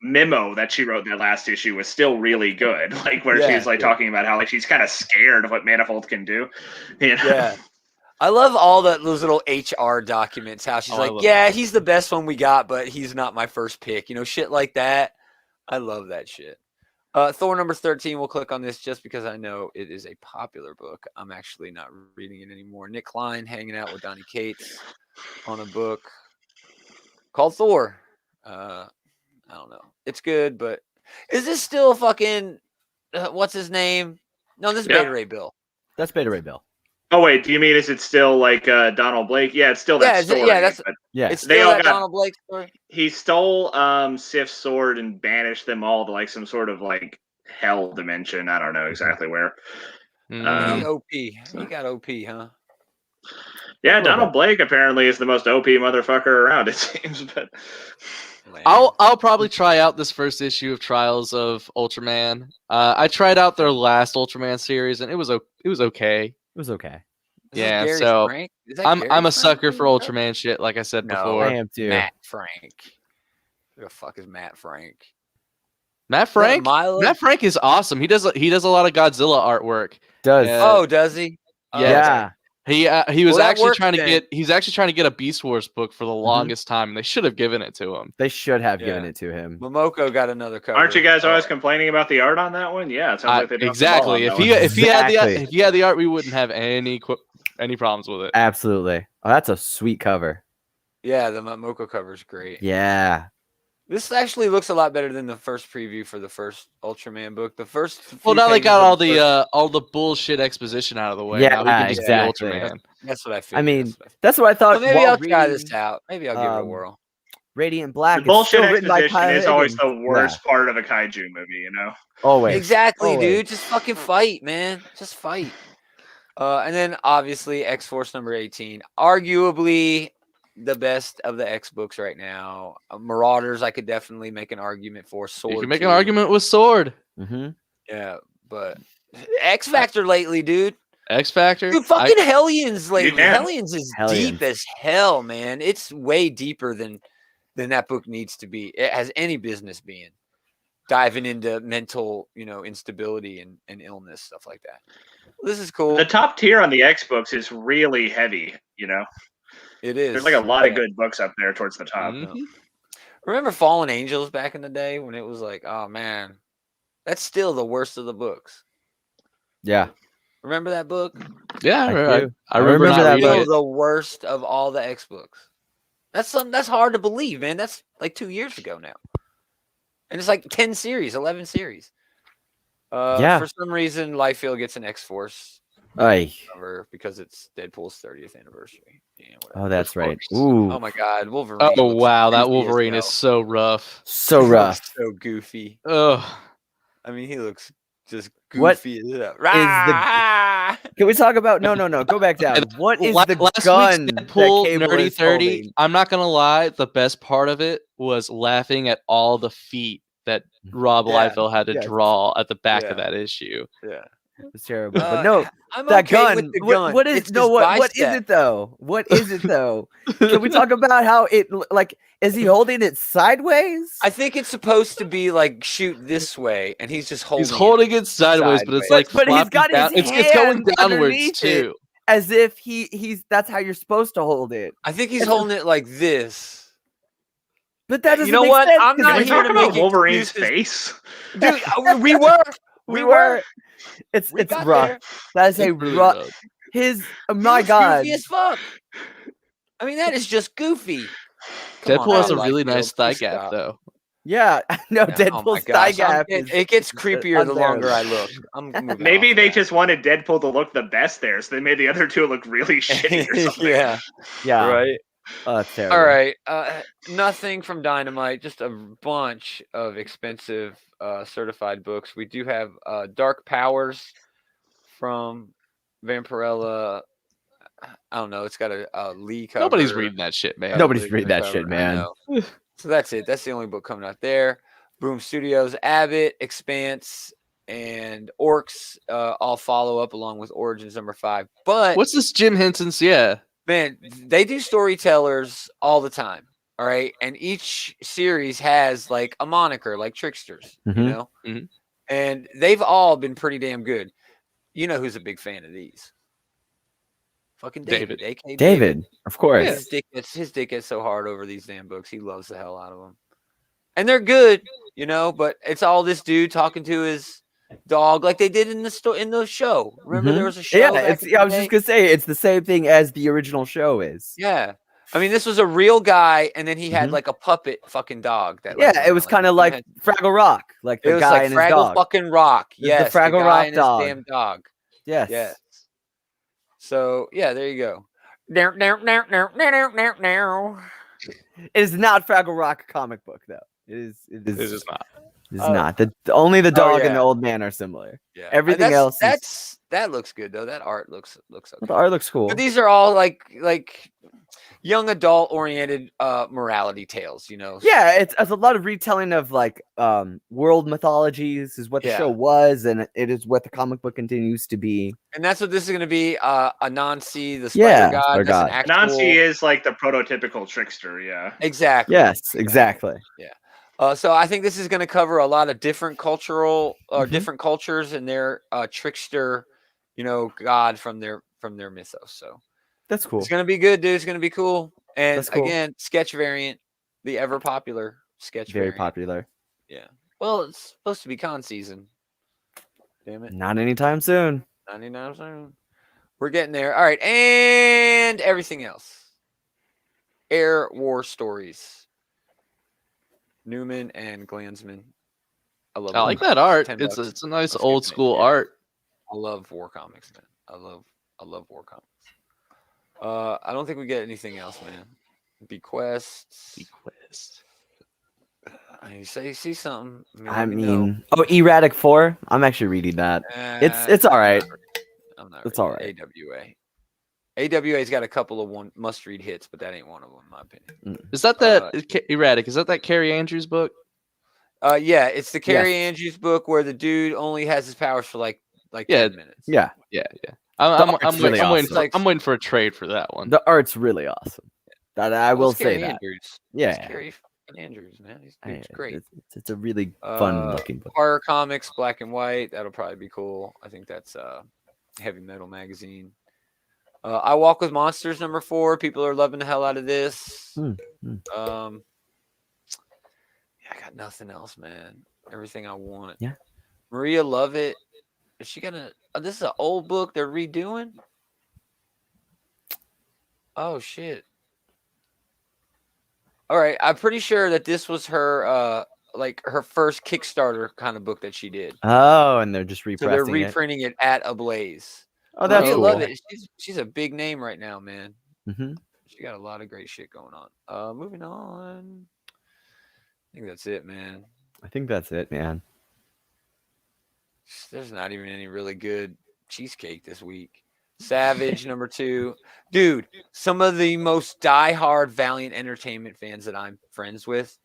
[SPEAKER 4] memo that she wrote in that last issue was still really good. Like, where
[SPEAKER 1] Yeah,
[SPEAKER 4] she's like
[SPEAKER 1] yeah.
[SPEAKER 4] talking about how like she's kind of scared of what Manifold can do. You know?
[SPEAKER 1] Yeah. I love all those little HR documents. How she's
[SPEAKER 3] Oh, I
[SPEAKER 1] like,
[SPEAKER 3] love
[SPEAKER 1] yeah,
[SPEAKER 3] that.
[SPEAKER 1] he's the best one we got, but he's not my first pick. You know, shit like that. I love that shit. Thor number 13. We'll click on this just because I know it is a popular book. I'm actually not reading it anymore. Nick Klein hanging out with Donny Cates on a book called Thor. I don't know. It's good, but is this still fucking what's his name? No, this is
[SPEAKER 4] Yeah.
[SPEAKER 1] Beta Ray Bill.
[SPEAKER 2] That's Beta Ray Bill.
[SPEAKER 4] Oh wait, do you mean is it still like Donald Blake? Yeah, it's still that
[SPEAKER 1] Yeah,
[SPEAKER 4] story.
[SPEAKER 1] that's
[SPEAKER 4] but
[SPEAKER 2] Yeah.
[SPEAKER 1] it's
[SPEAKER 4] They
[SPEAKER 1] still
[SPEAKER 4] all
[SPEAKER 1] that
[SPEAKER 4] got-
[SPEAKER 1] Donald Blake story.
[SPEAKER 4] he stole Sif's sword and banished them all to like some sort of like hell dimension. I don't know exactly where.
[SPEAKER 3] Mm.
[SPEAKER 1] He OP. He got OP, huh?
[SPEAKER 4] Yeah,
[SPEAKER 2] little
[SPEAKER 4] Donald Blake apparently is the most OP motherfucker around, it seems. But
[SPEAKER 1] Man.
[SPEAKER 3] I'll probably try out this first issue of Trials of Ultraman. I tried out their last Ultraman series and it was okay.
[SPEAKER 2] It was okay.
[SPEAKER 1] Is this
[SPEAKER 3] Yeah,
[SPEAKER 1] Gary
[SPEAKER 3] so
[SPEAKER 1] Frank? Is that
[SPEAKER 3] I'm
[SPEAKER 1] Gary
[SPEAKER 3] a
[SPEAKER 1] Frank
[SPEAKER 3] sucker for
[SPEAKER 1] doing that?
[SPEAKER 3] Ultraman shit, like I said
[SPEAKER 1] No,
[SPEAKER 3] before.
[SPEAKER 2] I am too.
[SPEAKER 1] Matt Frank. Who the fuck is Matt Frank?
[SPEAKER 3] Matt Frank.
[SPEAKER 1] Milo?
[SPEAKER 3] Matt Frank is awesome. He does a lot of Godzilla artwork.
[SPEAKER 2] Does
[SPEAKER 3] Yeah.
[SPEAKER 1] Oh, does he? Oh,
[SPEAKER 3] Yeah.
[SPEAKER 2] yeah.
[SPEAKER 3] He was
[SPEAKER 1] Well, that
[SPEAKER 3] actually
[SPEAKER 1] works
[SPEAKER 3] trying to
[SPEAKER 1] then.
[SPEAKER 3] he's actually trying to get a Beast Wars book for the longest time, and they should have given it to him.
[SPEAKER 2] They should have
[SPEAKER 1] Yeah.
[SPEAKER 2] given it to him.
[SPEAKER 1] Momoko got another cover.
[SPEAKER 4] aren't you guys always
[SPEAKER 1] Oh,
[SPEAKER 4] complaining about the art on that one? Yeah, it sounds like they dropped the ball
[SPEAKER 3] Exactly.
[SPEAKER 4] on
[SPEAKER 3] If
[SPEAKER 4] that
[SPEAKER 3] he
[SPEAKER 4] one.
[SPEAKER 3] if he had the art, we wouldn't have any problems with it.
[SPEAKER 2] Absolutely. Oh, that's a sweet cover.
[SPEAKER 1] yeah, the Momoko cover is great.
[SPEAKER 2] Yeah.
[SPEAKER 1] This actually looks a lot better than the first preview for the first Ultraman book. The first.
[SPEAKER 3] Well,
[SPEAKER 1] few
[SPEAKER 3] now they
[SPEAKER 1] pages
[SPEAKER 3] got
[SPEAKER 1] of
[SPEAKER 3] all the bullshit exposition out of the way.
[SPEAKER 2] Yeah,
[SPEAKER 3] now we can just
[SPEAKER 2] exactly.
[SPEAKER 3] be Ultraman.
[SPEAKER 1] That's what I figured.
[SPEAKER 2] I mean,
[SPEAKER 1] that's what
[SPEAKER 2] that's what I
[SPEAKER 1] I
[SPEAKER 2] thought.
[SPEAKER 1] well, maybe
[SPEAKER 2] while
[SPEAKER 1] I'll try
[SPEAKER 2] reading
[SPEAKER 1] this out. Maybe I'll give it a
[SPEAKER 2] um,
[SPEAKER 1] whirl.
[SPEAKER 2] Radiant Black.
[SPEAKER 4] The
[SPEAKER 2] It's
[SPEAKER 4] bullshit
[SPEAKER 2] still written by
[SPEAKER 4] exposition
[SPEAKER 2] Kyle
[SPEAKER 4] is always
[SPEAKER 2] Higgins.
[SPEAKER 4] the worst part of a kaiju movie, you know?
[SPEAKER 2] Always.
[SPEAKER 1] Exactly,
[SPEAKER 2] Always.
[SPEAKER 1] dude. Just fucking fight, man. Just fight. And then obviously X Force number 18, arguably the best of the X books right now. Marauders, I could definitely make an argument for. Sword,
[SPEAKER 3] You can make
[SPEAKER 1] too.
[SPEAKER 3] an argument with Sword.
[SPEAKER 2] Mm-hmm.
[SPEAKER 1] Yeah, but X Factor lately, dude.
[SPEAKER 3] X Factor.
[SPEAKER 1] Dude, fucking Hellions lately.
[SPEAKER 4] can.
[SPEAKER 1] Hellions is deep as hell, man. It's way deeper than that book needs to be. It has any business being. Diving into mental, instability and illness, stuff like that. This is cool.
[SPEAKER 4] The top tier on the X books is really heavy, you know?
[SPEAKER 1] It is.
[SPEAKER 4] There's like a lot of good books up there towards the top.
[SPEAKER 3] Mhm.
[SPEAKER 1] Remember Fallen Angels back in the day when it was like, oh man, that's still the worst of the books.
[SPEAKER 2] Yeah.
[SPEAKER 1] Remember that book?
[SPEAKER 3] Yeah,
[SPEAKER 2] I
[SPEAKER 3] I
[SPEAKER 2] do.
[SPEAKER 3] remember
[SPEAKER 2] remember
[SPEAKER 3] not
[SPEAKER 2] that
[SPEAKER 3] reading
[SPEAKER 2] book.
[SPEAKER 1] Still
[SPEAKER 3] it.
[SPEAKER 1] the worst of all the X books. That's hard to believe, man. That's like 2 years ago now. And it's like 10 series, 11 series.
[SPEAKER 2] Yeah.
[SPEAKER 1] For some reason, Liefeld gets an X-Force
[SPEAKER 2] Ay.
[SPEAKER 1] cover because it's Deadpool's 30th anniversary. Yeah, whatever.
[SPEAKER 2] Oh, that's
[SPEAKER 3] Of
[SPEAKER 2] right.
[SPEAKER 3] course.
[SPEAKER 2] Ooh.
[SPEAKER 1] Oh my God, Wolverine.
[SPEAKER 3] Oh
[SPEAKER 1] looks
[SPEAKER 3] wow, that
[SPEAKER 1] goofy as
[SPEAKER 3] Wolverine is
[SPEAKER 1] hell.
[SPEAKER 3] so rough.
[SPEAKER 2] So
[SPEAKER 1] He looks
[SPEAKER 2] rough.
[SPEAKER 1] so goofy.
[SPEAKER 3] Ugh.
[SPEAKER 1] I mean, he looks just
[SPEAKER 2] What
[SPEAKER 1] goofy as hell.
[SPEAKER 2] Can we talk about? No. Go back down. What is the
[SPEAKER 3] Last
[SPEAKER 2] gun
[SPEAKER 3] week's
[SPEAKER 2] that
[SPEAKER 3] Deadpool
[SPEAKER 2] Cable
[SPEAKER 3] Nerdy
[SPEAKER 2] is
[SPEAKER 3] 30?
[SPEAKER 2] holding?
[SPEAKER 3] I'm not gonna lie, the best part of it was laughing at all the feet that Rob
[SPEAKER 1] Yeah.
[SPEAKER 3] Liefeld had to
[SPEAKER 2] Yes.
[SPEAKER 3] draw at the back
[SPEAKER 1] Yeah.
[SPEAKER 3] of that issue.
[SPEAKER 1] Yeah.
[SPEAKER 2] It's terrible. But no,
[SPEAKER 1] I'm
[SPEAKER 2] that
[SPEAKER 1] okay
[SPEAKER 2] gun.
[SPEAKER 1] with the gun.
[SPEAKER 2] What is
[SPEAKER 1] It's
[SPEAKER 2] no?
[SPEAKER 1] his
[SPEAKER 2] What is
[SPEAKER 1] bicep.
[SPEAKER 2] it though? What is it though? Can we talk about how it like? Is he holding it sideways?
[SPEAKER 1] I think it's supposed to be like shoot this way, and he's just holding.
[SPEAKER 3] He's holding it sideways, but it's like
[SPEAKER 2] But he's
[SPEAKER 3] flopping
[SPEAKER 2] got his
[SPEAKER 3] down. It's going
[SPEAKER 2] hands
[SPEAKER 3] downwards
[SPEAKER 2] underneath it.
[SPEAKER 3] too.
[SPEAKER 2] As if he's that's how you're supposed to hold it.
[SPEAKER 1] I think he's
[SPEAKER 2] It's a-
[SPEAKER 1] holding it like this.
[SPEAKER 2] But that doesn't
[SPEAKER 1] You know
[SPEAKER 2] make
[SPEAKER 1] what?
[SPEAKER 2] sense.
[SPEAKER 1] I'm
[SPEAKER 2] 'cause
[SPEAKER 1] not
[SPEAKER 4] Can we
[SPEAKER 2] it's
[SPEAKER 1] here
[SPEAKER 4] talk
[SPEAKER 1] to
[SPEAKER 4] about
[SPEAKER 1] make
[SPEAKER 4] Wolverine's
[SPEAKER 1] excuses.
[SPEAKER 4] face?
[SPEAKER 1] Dude, we were. We were.
[SPEAKER 2] It's
[SPEAKER 1] We
[SPEAKER 2] it's
[SPEAKER 1] got
[SPEAKER 2] rough.
[SPEAKER 1] there.
[SPEAKER 2] That is a
[SPEAKER 3] It's really
[SPEAKER 2] rough.
[SPEAKER 3] rough.
[SPEAKER 2] His
[SPEAKER 1] He
[SPEAKER 2] my
[SPEAKER 1] looks
[SPEAKER 2] God.
[SPEAKER 1] goofy as fuck. I mean, that is just goofy. Come on
[SPEAKER 3] Deadpool has
[SPEAKER 1] now,
[SPEAKER 3] a really
[SPEAKER 1] Liefeld,
[SPEAKER 3] nice thigh
[SPEAKER 1] please
[SPEAKER 3] gap
[SPEAKER 1] stop.
[SPEAKER 3] though.
[SPEAKER 2] Yeah, no,
[SPEAKER 1] Yeah,
[SPEAKER 2] Deadpool's thigh gap is
[SPEAKER 1] It gets creepier the longer I look. I'm moving
[SPEAKER 4] Maybe
[SPEAKER 1] off
[SPEAKER 4] they
[SPEAKER 1] that.
[SPEAKER 4] just wanted Deadpool to look the best there, so they made the other two look really shitty or something.
[SPEAKER 1] Yeah.
[SPEAKER 2] yeah.
[SPEAKER 1] Right.
[SPEAKER 2] Oh, it's terrible.
[SPEAKER 1] All right. Nothing from Dynamite. Just a bunch of expensive certified books. We do have Dark Powers from Vampirella. I don't know. It's got a Lee cover.
[SPEAKER 3] Nobody's reading that shit, man.
[SPEAKER 2] Nobody's
[SPEAKER 1] Probably
[SPEAKER 2] reading that
[SPEAKER 1] cover,
[SPEAKER 2] shit,
[SPEAKER 1] I
[SPEAKER 2] man.
[SPEAKER 1] know. So that's it. That's the only book coming out there. Boom Studios, Abbott, Expanse, and Orcs all follow up along with Origins number 5. But
[SPEAKER 3] What's this Jim Henson's? Yeah.
[SPEAKER 1] man, they do storytellers all the time. All right. And each series has like a moniker, like Tricksters, you
[SPEAKER 2] Mhm.
[SPEAKER 1] know?
[SPEAKER 3] Mhm.
[SPEAKER 1] And they've all been pretty damn good. You know who's a big fan of these? Fucking
[SPEAKER 3] David.
[SPEAKER 1] David. AK
[SPEAKER 2] David, of course.
[SPEAKER 1] His dick gets so hard over these damn books. He loves the hell out of them. And they're good, but it's all this dude talking to his dog like they did in the show. Remember there was a show?
[SPEAKER 2] Yeah, I was just gonna say it's the same thing as the original show is.
[SPEAKER 1] Yeah. I mean, this was a real guy, and then he had like a puppet fucking dog. That
[SPEAKER 2] it was kind of like Fraggle Rock, like the guy and his
[SPEAKER 1] Fraggle
[SPEAKER 2] dog.
[SPEAKER 1] fucking Rock. Yes,
[SPEAKER 2] the Fraggle
[SPEAKER 1] guy
[SPEAKER 2] Rock
[SPEAKER 1] and
[SPEAKER 2] dog.
[SPEAKER 1] his damn dog.
[SPEAKER 2] Yes.
[SPEAKER 1] Yes. So yeah, there you go.
[SPEAKER 2] It is not Fraggle Rock comic book though. It is.
[SPEAKER 3] This is not.
[SPEAKER 2] It's not. Only the dog and the
[SPEAKER 1] yeah.
[SPEAKER 2] old man are similar.
[SPEAKER 1] Yeah.
[SPEAKER 2] Everything else.
[SPEAKER 1] That looks good though. That art looks okay.
[SPEAKER 2] The art looks cool.
[SPEAKER 1] But these are all like young adult oriented morality tales,
[SPEAKER 2] Yeah, it's a lot of retelling of like world mythologies is what the show was, and it is what the comic book continues to be.
[SPEAKER 1] And that's what this is going to be. Anansi, the spider god.
[SPEAKER 2] Spider god.
[SPEAKER 4] Anansi is like the prototypical trickster. Yeah.
[SPEAKER 1] Exactly.
[SPEAKER 2] Yes, exactly.
[SPEAKER 1] Yeah. So I think this is going to cover a lot of different different cultures and their trickster, god from their mythos. So
[SPEAKER 2] that's cool.
[SPEAKER 1] It's going to be good, dude. It's going to be cool. And
[SPEAKER 2] cool.
[SPEAKER 1] again, sketch variant, the ever popular sketch
[SPEAKER 2] Very
[SPEAKER 1] variant.
[SPEAKER 2] popular.
[SPEAKER 1] Yeah. Well, it's supposed to be con season. Damn it.
[SPEAKER 2] Not anytime soon.
[SPEAKER 1] 99 soon. We're getting there. All right. And everything else. Air War Stories. Newman and Glansman. I
[SPEAKER 3] like that art.
[SPEAKER 1] $10.
[SPEAKER 3] It's a nice
[SPEAKER 1] Let's
[SPEAKER 3] old
[SPEAKER 1] get it.
[SPEAKER 3] school
[SPEAKER 1] Yeah.
[SPEAKER 3] art.
[SPEAKER 1] I love war comics, man. I love war comics. I don't think we get anything else, man. Bequests. You see something.
[SPEAKER 2] Erratic 4. I'm actually reading that. It's all right.
[SPEAKER 1] I'm not.
[SPEAKER 2] It's all right.
[SPEAKER 1] AWA's got a couple of must-read hits, but that ain't one of them, in my opinion.
[SPEAKER 3] Is that Erratic? Is that Carrie Andrews book?
[SPEAKER 1] Yeah, it's the Carrie Andrews book where the dude only has his powers for like 10 minutes.
[SPEAKER 2] Yeah.
[SPEAKER 3] I'm waiting for a trade for that one.
[SPEAKER 2] The art's really awesome. That I will say that.
[SPEAKER 1] Andrews.
[SPEAKER 2] Yeah.
[SPEAKER 1] It's Carrie Andrews, man. He's great.
[SPEAKER 2] It's a really fun looking book.
[SPEAKER 1] Horror comics, black and white. That'll probably be cool. I think that's Heavy Metal magazine. I Walk with Monsters #4. People are loving the hell out of this. I got nothing else, man. Everything I want.
[SPEAKER 2] Yeah.
[SPEAKER 1] Maria Lovett. Is she gonna? This is an old book they're redoing. Oh shit! All right, I'm pretty sure that this was her, her first Kickstarter kind of book that she did.
[SPEAKER 2] Oh, and they're just
[SPEAKER 1] So they're reprinting it at Ablaze.
[SPEAKER 2] Oh, that's
[SPEAKER 1] Maria
[SPEAKER 2] cool.
[SPEAKER 1] Lovett. She's a big name right now, man.
[SPEAKER 2] Mm-hmm.
[SPEAKER 1] She got a lot of great shit going on. Moving on. I think that's it, man. There's not even any really good cheesecake this week. Savage #2. Dude, some of the most diehard Valiant Entertainment fans that I'm friends with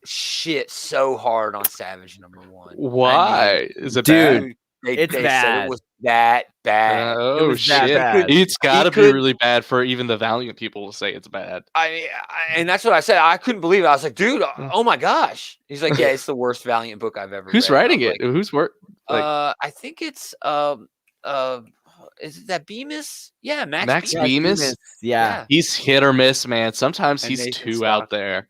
[SPEAKER 1] shit so hard on Savage #1.
[SPEAKER 3] Why? Is it
[SPEAKER 2] dude,
[SPEAKER 3] bad?
[SPEAKER 1] They said it was that bad.
[SPEAKER 3] Oh
[SPEAKER 2] was
[SPEAKER 3] shit!
[SPEAKER 2] that bad.
[SPEAKER 3] It's got to be really bad for even the Valiant people to say it's bad.
[SPEAKER 1] And that's what I said. I couldn't believe it. I was like, dude, oh my gosh. He's like, yeah, it's the worst Valiant book I've ever
[SPEAKER 3] Who's
[SPEAKER 1] read.
[SPEAKER 3] writing it?
[SPEAKER 1] Like,
[SPEAKER 3] Who's work?
[SPEAKER 1] I think it's is it that Bemis? Yeah,
[SPEAKER 3] Max Bemis.
[SPEAKER 2] Yeah.
[SPEAKER 3] He's hit or miss, man. Sometimes
[SPEAKER 1] And
[SPEAKER 3] he's
[SPEAKER 1] Nathan
[SPEAKER 3] too out
[SPEAKER 1] Stock.
[SPEAKER 3] there.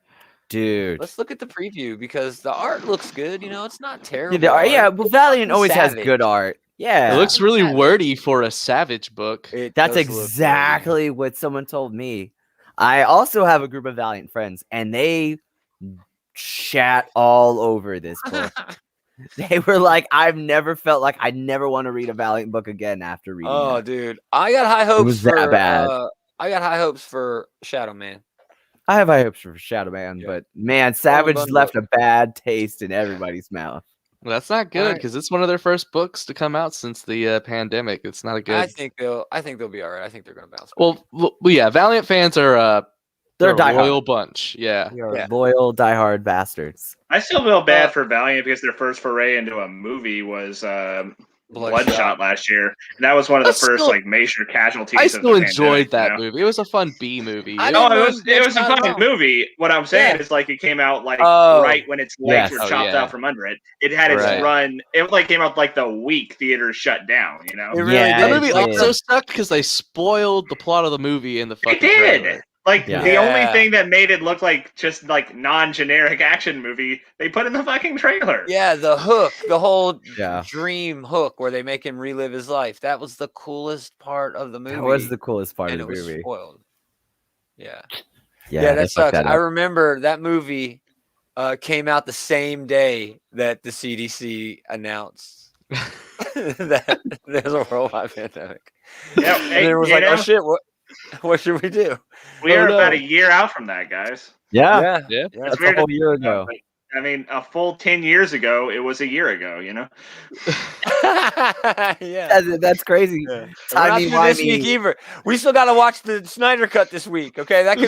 [SPEAKER 2] Dude.
[SPEAKER 1] Let's look at the preview because the art looks good. It's not terrible.
[SPEAKER 2] But Valiant always has
[SPEAKER 1] Savage.
[SPEAKER 2] good art. Yeah.
[SPEAKER 3] It looks really
[SPEAKER 1] Savage.
[SPEAKER 3] wordy for a Savage book.
[SPEAKER 2] That's exactly what someone told me. I also have a group of Valiant friends, and they chat all over this book. They were like, I've never felt like I never want to read a Valiant book again after reading
[SPEAKER 1] Oh,
[SPEAKER 2] it.
[SPEAKER 1] dude. I got high hopes
[SPEAKER 2] was
[SPEAKER 1] for
[SPEAKER 2] that bad.
[SPEAKER 1] I got high hopes for Shadow Man.
[SPEAKER 2] I have high hopes for Shadow Man,
[SPEAKER 1] Yeah.
[SPEAKER 2] but man, Savage
[SPEAKER 1] bundle.
[SPEAKER 2] left a bad taste in everybody's mouth.
[SPEAKER 3] Well, that's not good
[SPEAKER 1] Alright.
[SPEAKER 3] because it's one of their first books to come out since the pandemic. It's not a good.
[SPEAKER 1] I think they'll be all right. I think they're gonna bounce back.
[SPEAKER 3] Well, yeah. Valiant fans are
[SPEAKER 2] They're
[SPEAKER 3] a
[SPEAKER 2] diehard.
[SPEAKER 3] loyal bunch. Yeah.
[SPEAKER 2] We are
[SPEAKER 1] Yeah.
[SPEAKER 2] loyal, diehard bastards.
[SPEAKER 4] I still feel bad for Valiant because their first foray into a movie was Bloodshot last year. And that was one of the first like major casualties.
[SPEAKER 3] I
[SPEAKER 4] of
[SPEAKER 3] still
[SPEAKER 4] the
[SPEAKER 3] enjoyed
[SPEAKER 4] pandemic,
[SPEAKER 3] that movie. It was a fun B movie.
[SPEAKER 1] I
[SPEAKER 4] No,
[SPEAKER 1] didn't
[SPEAKER 4] it was
[SPEAKER 1] mind
[SPEAKER 4] a
[SPEAKER 1] Bloodshot at
[SPEAKER 4] fun
[SPEAKER 1] all.
[SPEAKER 4] movie. What I'm saying
[SPEAKER 1] Yeah.
[SPEAKER 4] is like it came out like
[SPEAKER 1] Oh.
[SPEAKER 4] right when its legs
[SPEAKER 2] Yes.
[SPEAKER 4] were
[SPEAKER 3] Oh,
[SPEAKER 4] chopped
[SPEAKER 3] yeah.
[SPEAKER 4] out from under it. It had its
[SPEAKER 3] Right.
[SPEAKER 4] run. It like came out like the week theaters shut down. You know,
[SPEAKER 1] It really
[SPEAKER 2] Yeah,
[SPEAKER 3] That
[SPEAKER 1] did.
[SPEAKER 3] movie
[SPEAKER 2] it
[SPEAKER 3] also
[SPEAKER 2] did.
[SPEAKER 3] sucked because they spoiled the plot of the movie in the
[SPEAKER 4] it
[SPEAKER 3] fucking
[SPEAKER 4] did.
[SPEAKER 3] trailer.
[SPEAKER 4] Like
[SPEAKER 2] Yeah.
[SPEAKER 4] the only
[SPEAKER 1] Yeah.
[SPEAKER 4] thing that made it look like just like non-generic action movie, they put in the fucking trailer.
[SPEAKER 1] Yeah, the hook, the whole
[SPEAKER 2] Yeah.
[SPEAKER 1] dream hook where they make him relive his life. That was the coolest part of the movie.
[SPEAKER 2] That was the coolest part
[SPEAKER 1] and
[SPEAKER 2] of
[SPEAKER 1] it
[SPEAKER 2] the
[SPEAKER 1] was
[SPEAKER 2] movie.
[SPEAKER 1] spoiled. Yeah.
[SPEAKER 2] Yeah,
[SPEAKER 1] Yeah,
[SPEAKER 2] they
[SPEAKER 1] that
[SPEAKER 2] fucked
[SPEAKER 1] sucks.
[SPEAKER 2] that
[SPEAKER 1] I
[SPEAKER 2] up.
[SPEAKER 1] remember that movie came out the same day that the CDC announced that there's a worldwide pandemic.
[SPEAKER 4] Yeah,
[SPEAKER 1] And
[SPEAKER 4] hey,
[SPEAKER 1] it was
[SPEAKER 4] you
[SPEAKER 1] like, oh
[SPEAKER 4] know,
[SPEAKER 1] shit, what should we do?
[SPEAKER 4] we
[SPEAKER 3] Oh,
[SPEAKER 4] are about
[SPEAKER 3] no.
[SPEAKER 4] a year out from that, guys.
[SPEAKER 2] Yeah,
[SPEAKER 3] Yeah.
[SPEAKER 2] that's a
[SPEAKER 4] weird to
[SPEAKER 2] whole year
[SPEAKER 4] think about,
[SPEAKER 2] ago.
[SPEAKER 4] but, I mean, a full 10 years ago, it was a year ago, you know?
[SPEAKER 1] Yeah.
[SPEAKER 2] That's crazy.
[SPEAKER 1] Yeah. We're not
[SPEAKER 2] Timey
[SPEAKER 1] through this week
[SPEAKER 2] wimey.
[SPEAKER 1] either. We still got to watch the Snyder Cut this week. Okay, that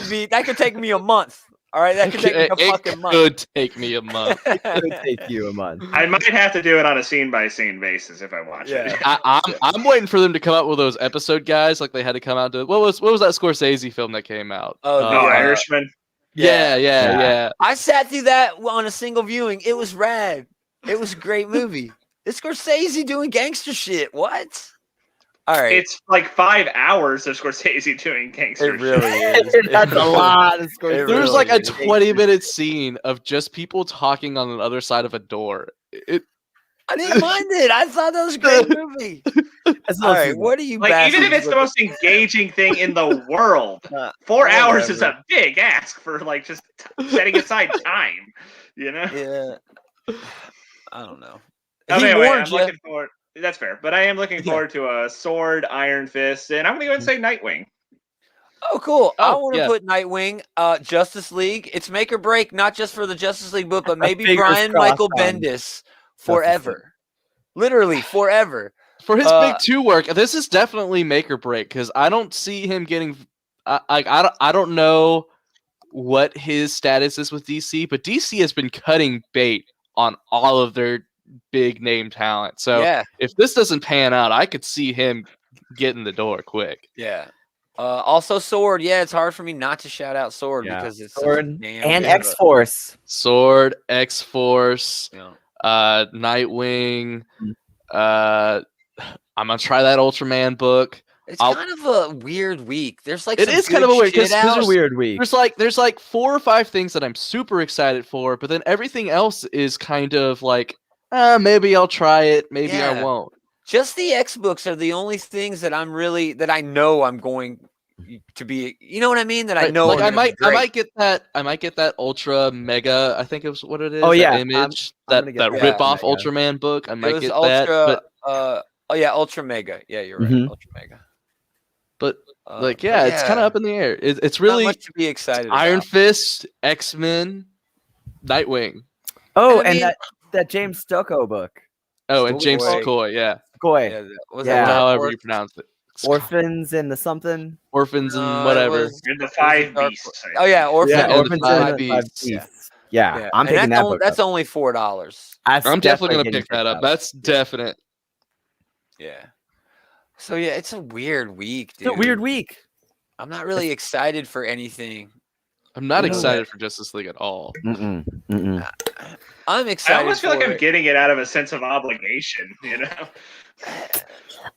[SPEAKER 1] could take me a month. All right, that could take me a
[SPEAKER 3] It
[SPEAKER 1] fucking month.
[SPEAKER 3] could take me a month.
[SPEAKER 2] It could take you a month.
[SPEAKER 4] I might have to do it on a scene-by-scene basis if I watch
[SPEAKER 1] Yeah.
[SPEAKER 4] it.
[SPEAKER 3] I'm waiting for them to come out with those episode guys like they had to come out to what was that Scorsese film that came out?
[SPEAKER 1] Oh,
[SPEAKER 4] No,
[SPEAKER 1] the,
[SPEAKER 4] Irishman.
[SPEAKER 3] Yeah.
[SPEAKER 1] I sat through that on a single viewing. It was rad. It was a great movie. It's Scorsese doing gangster shit. What? All right.
[SPEAKER 4] It's like 5 hours of Scorsese doing gangster
[SPEAKER 1] It really
[SPEAKER 4] shit.
[SPEAKER 1] is.
[SPEAKER 2] That's a lot of Scorsese.
[SPEAKER 1] It
[SPEAKER 3] There's
[SPEAKER 1] really
[SPEAKER 3] like a
[SPEAKER 1] is.
[SPEAKER 3] 20-minute scene of just people talking on the other side of a door.
[SPEAKER 1] I didn't mind it. I thought that was a great movie.
[SPEAKER 2] That's
[SPEAKER 1] All
[SPEAKER 2] not
[SPEAKER 1] right,
[SPEAKER 2] too
[SPEAKER 1] what are you
[SPEAKER 4] Like, even if
[SPEAKER 1] bastards
[SPEAKER 4] it's the most engaging thing in the world, 4 hours is a big ask for, like, just setting aside time, you know?
[SPEAKER 1] Yeah. I don't know.
[SPEAKER 4] Anyway, I'm
[SPEAKER 1] warned you.
[SPEAKER 4] looking forward. That's fair, but I am looking forward to a Sword, Iron Fist, and I'm going to go and say Nightwing.
[SPEAKER 1] Oh, cool. I
[SPEAKER 3] Oh,
[SPEAKER 1] want to
[SPEAKER 3] yeah.
[SPEAKER 1] put Nightwing, Justice League. It's make or break, not just for the Justice League book, but maybe
[SPEAKER 2] Fingers
[SPEAKER 1] Brian
[SPEAKER 2] crossed
[SPEAKER 1] Michael
[SPEAKER 2] on
[SPEAKER 1] Bendis forever. Literally forever.
[SPEAKER 3] For his
[SPEAKER 1] Uh,
[SPEAKER 3] big 2 work, this is definitely make or break because I don't see him getting. I don't know what his status is with DC, but DC has been cutting bait on all of their big name talent. So
[SPEAKER 1] Yeah.
[SPEAKER 3] if this doesn't pan out, I could see him getting the door quick.
[SPEAKER 1] Yeah. Also Sword. Yeah, it's hard for me not to shout out Sword
[SPEAKER 2] Yeah.
[SPEAKER 1] because it's
[SPEAKER 2] Sword
[SPEAKER 1] such a damn
[SPEAKER 2] and
[SPEAKER 1] good
[SPEAKER 2] X Force.
[SPEAKER 3] Sword, X Force,
[SPEAKER 1] book.
[SPEAKER 3] Nightwing. I'm gonna try that Ultraman book.
[SPEAKER 1] It's kind of a weird week. There's like
[SPEAKER 3] It
[SPEAKER 1] some
[SPEAKER 3] is kind
[SPEAKER 1] good
[SPEAKER 3] of a weird
[SPEAKER 1] shit
[SPEAKER 3] because
[SPEAKER 1] out.
[SPEAKER 2] It's a weird week.
[SPEAKER 3] There's like 4 or 5 things that I'm super excited for, but then everything else is kind of like, maybe I'll try it, maybe I
[SPEAKER 1] Yeah.
[SPEAKER 3] won't.
[SPEAKER 1] Just the X books are the only things that I know I'm going to be. You know what I mean? That I
[SPEAKER 3] Right,
[SPEAKER 1] know.
[SPEAKER 3] like
[SPEAKER 1] are
[SPEAKER 3] I
[SPEAKER 1] gonna be
[SPEAKER 3] might
[SPEAKER 1] great.
[SPEAKER 3] get that Ultra Mega. I think it was what it is.
[SPEAKER 2] Oh,
[SPEAKER 3] that
[SPEAKER 2] yeah,
[SPEAKER 3] Image
[SPEAKER 2] I'm
[SPEAKER 3] that
[SPEAKER 2] gonna get
[SPEAKER 3] that
[SPEAKER 1] that
[SPEAKER 3] rip off
[SPEAKER 2] Mega.
[SPEAKER 3] Ultraman book. I
[SPEAKER 1] It
[SPEAKER 3] might
[SPEAKER 1] was
[SPEAKER 3] get
[SPEAKER 1] Ultra.
[SPEAKER 3] that,
[SPEAKER 1] Oh yeah, Ultra Mega. Yeah, you're right.
[SPEAKER 2] Mhm.
[SPEAKER 1] Ultra Mega.
[SPEAKER 3] but
[SPEAKER 1] But
[SPEAKER 3] it's kind of up in the air. It's
[SPEAKER 1] not
[SPEAKER 3] really
[SPEAKER 1] much to be excited
[SPEAKER 3] Iron
[SPEAKER 1] about.
[SPEAKER 3] Fist, X-Men, Nightwing.
[SPEAKER 2] Oh,
[SPEAKER 1] I
[SPEAKER 2] and
[SPEAKER 1] mean-
[SPEAKER 2] that James Stucco book.
[SPEAKER 3] Oh, and James
[SPEAKER 1] Story.
[SPEAKER 3] Sequoia, yeah.
[SPEAKER 2] Goy.
[SPEAKER 1] Yeah, was
[SPEAKER 2] Yeah.
[SPEAKER 1] that
[SPEAKER 3] However you pronounce it.
[SPEAKER 2] Orphans and the something.
[SPEAKER 3] Orphans
[SPEAKER 1] No,
[SPEAKER 3] and
[SPEAKER 1] it
[SPEAKER 3] whatever.
[SPEAKER 1] was-
[SPEAKER 4] And the
[SPEAKER 1] it was a
[SPEAKER 4] 5
[SPEAKER 1] dark
[SPEAKER 4] Beasts.
[SPEAKER 1] book. Oh yeah, Orphans.
[SPEAKER 3] Yeah, and the
[SPEAKER 2] Orphans
[SPEAKER 3] Five
[SPEAKER 2] and the Five
[SPEAKER 3] Beasts.
[SPEAKER 2] Beasts. Yeah,
[SPEAKER 1] Yeah.
[SPEAKER 2] I'm
[SPEAKER 1] And
[SPEAKER 2] picking that book
[SPEAKER 1] That's
[SPEAKER 2] up.
[SPEAKER 1] only $4.
[SPEAKER 3] I'm definitely gonna
[SPEAKER 2] getting
[SPEAKER 3] pick that
[SPEAKER 2] picked
[SPEAKER 3] up. That's definite.
[SPEAKER 1] Yeah. So yeah, it's a weird week, dude.
[SPEAKER 2] It's a weird week.
[SPEAKER 1] I'm not really excited for anything.
[SPEAKER 3] I'm not
[SPEAKER 2] No.
[SPEAKER 3] excited for Justice League at all.
[SPEAKER 2] Mm-mm. Mm-mm.
[SPEAKER 1] I'm
[SPEAKER 4] I
[SPEAKER 1] excited.
[SPEAKER 4] almost feel like
[SPEAKER 1] for
[SPEAKER 4] I'm
[SPEAKER 1] it.
[SPEAKER 4] getting it out of a sense of obligation, you know?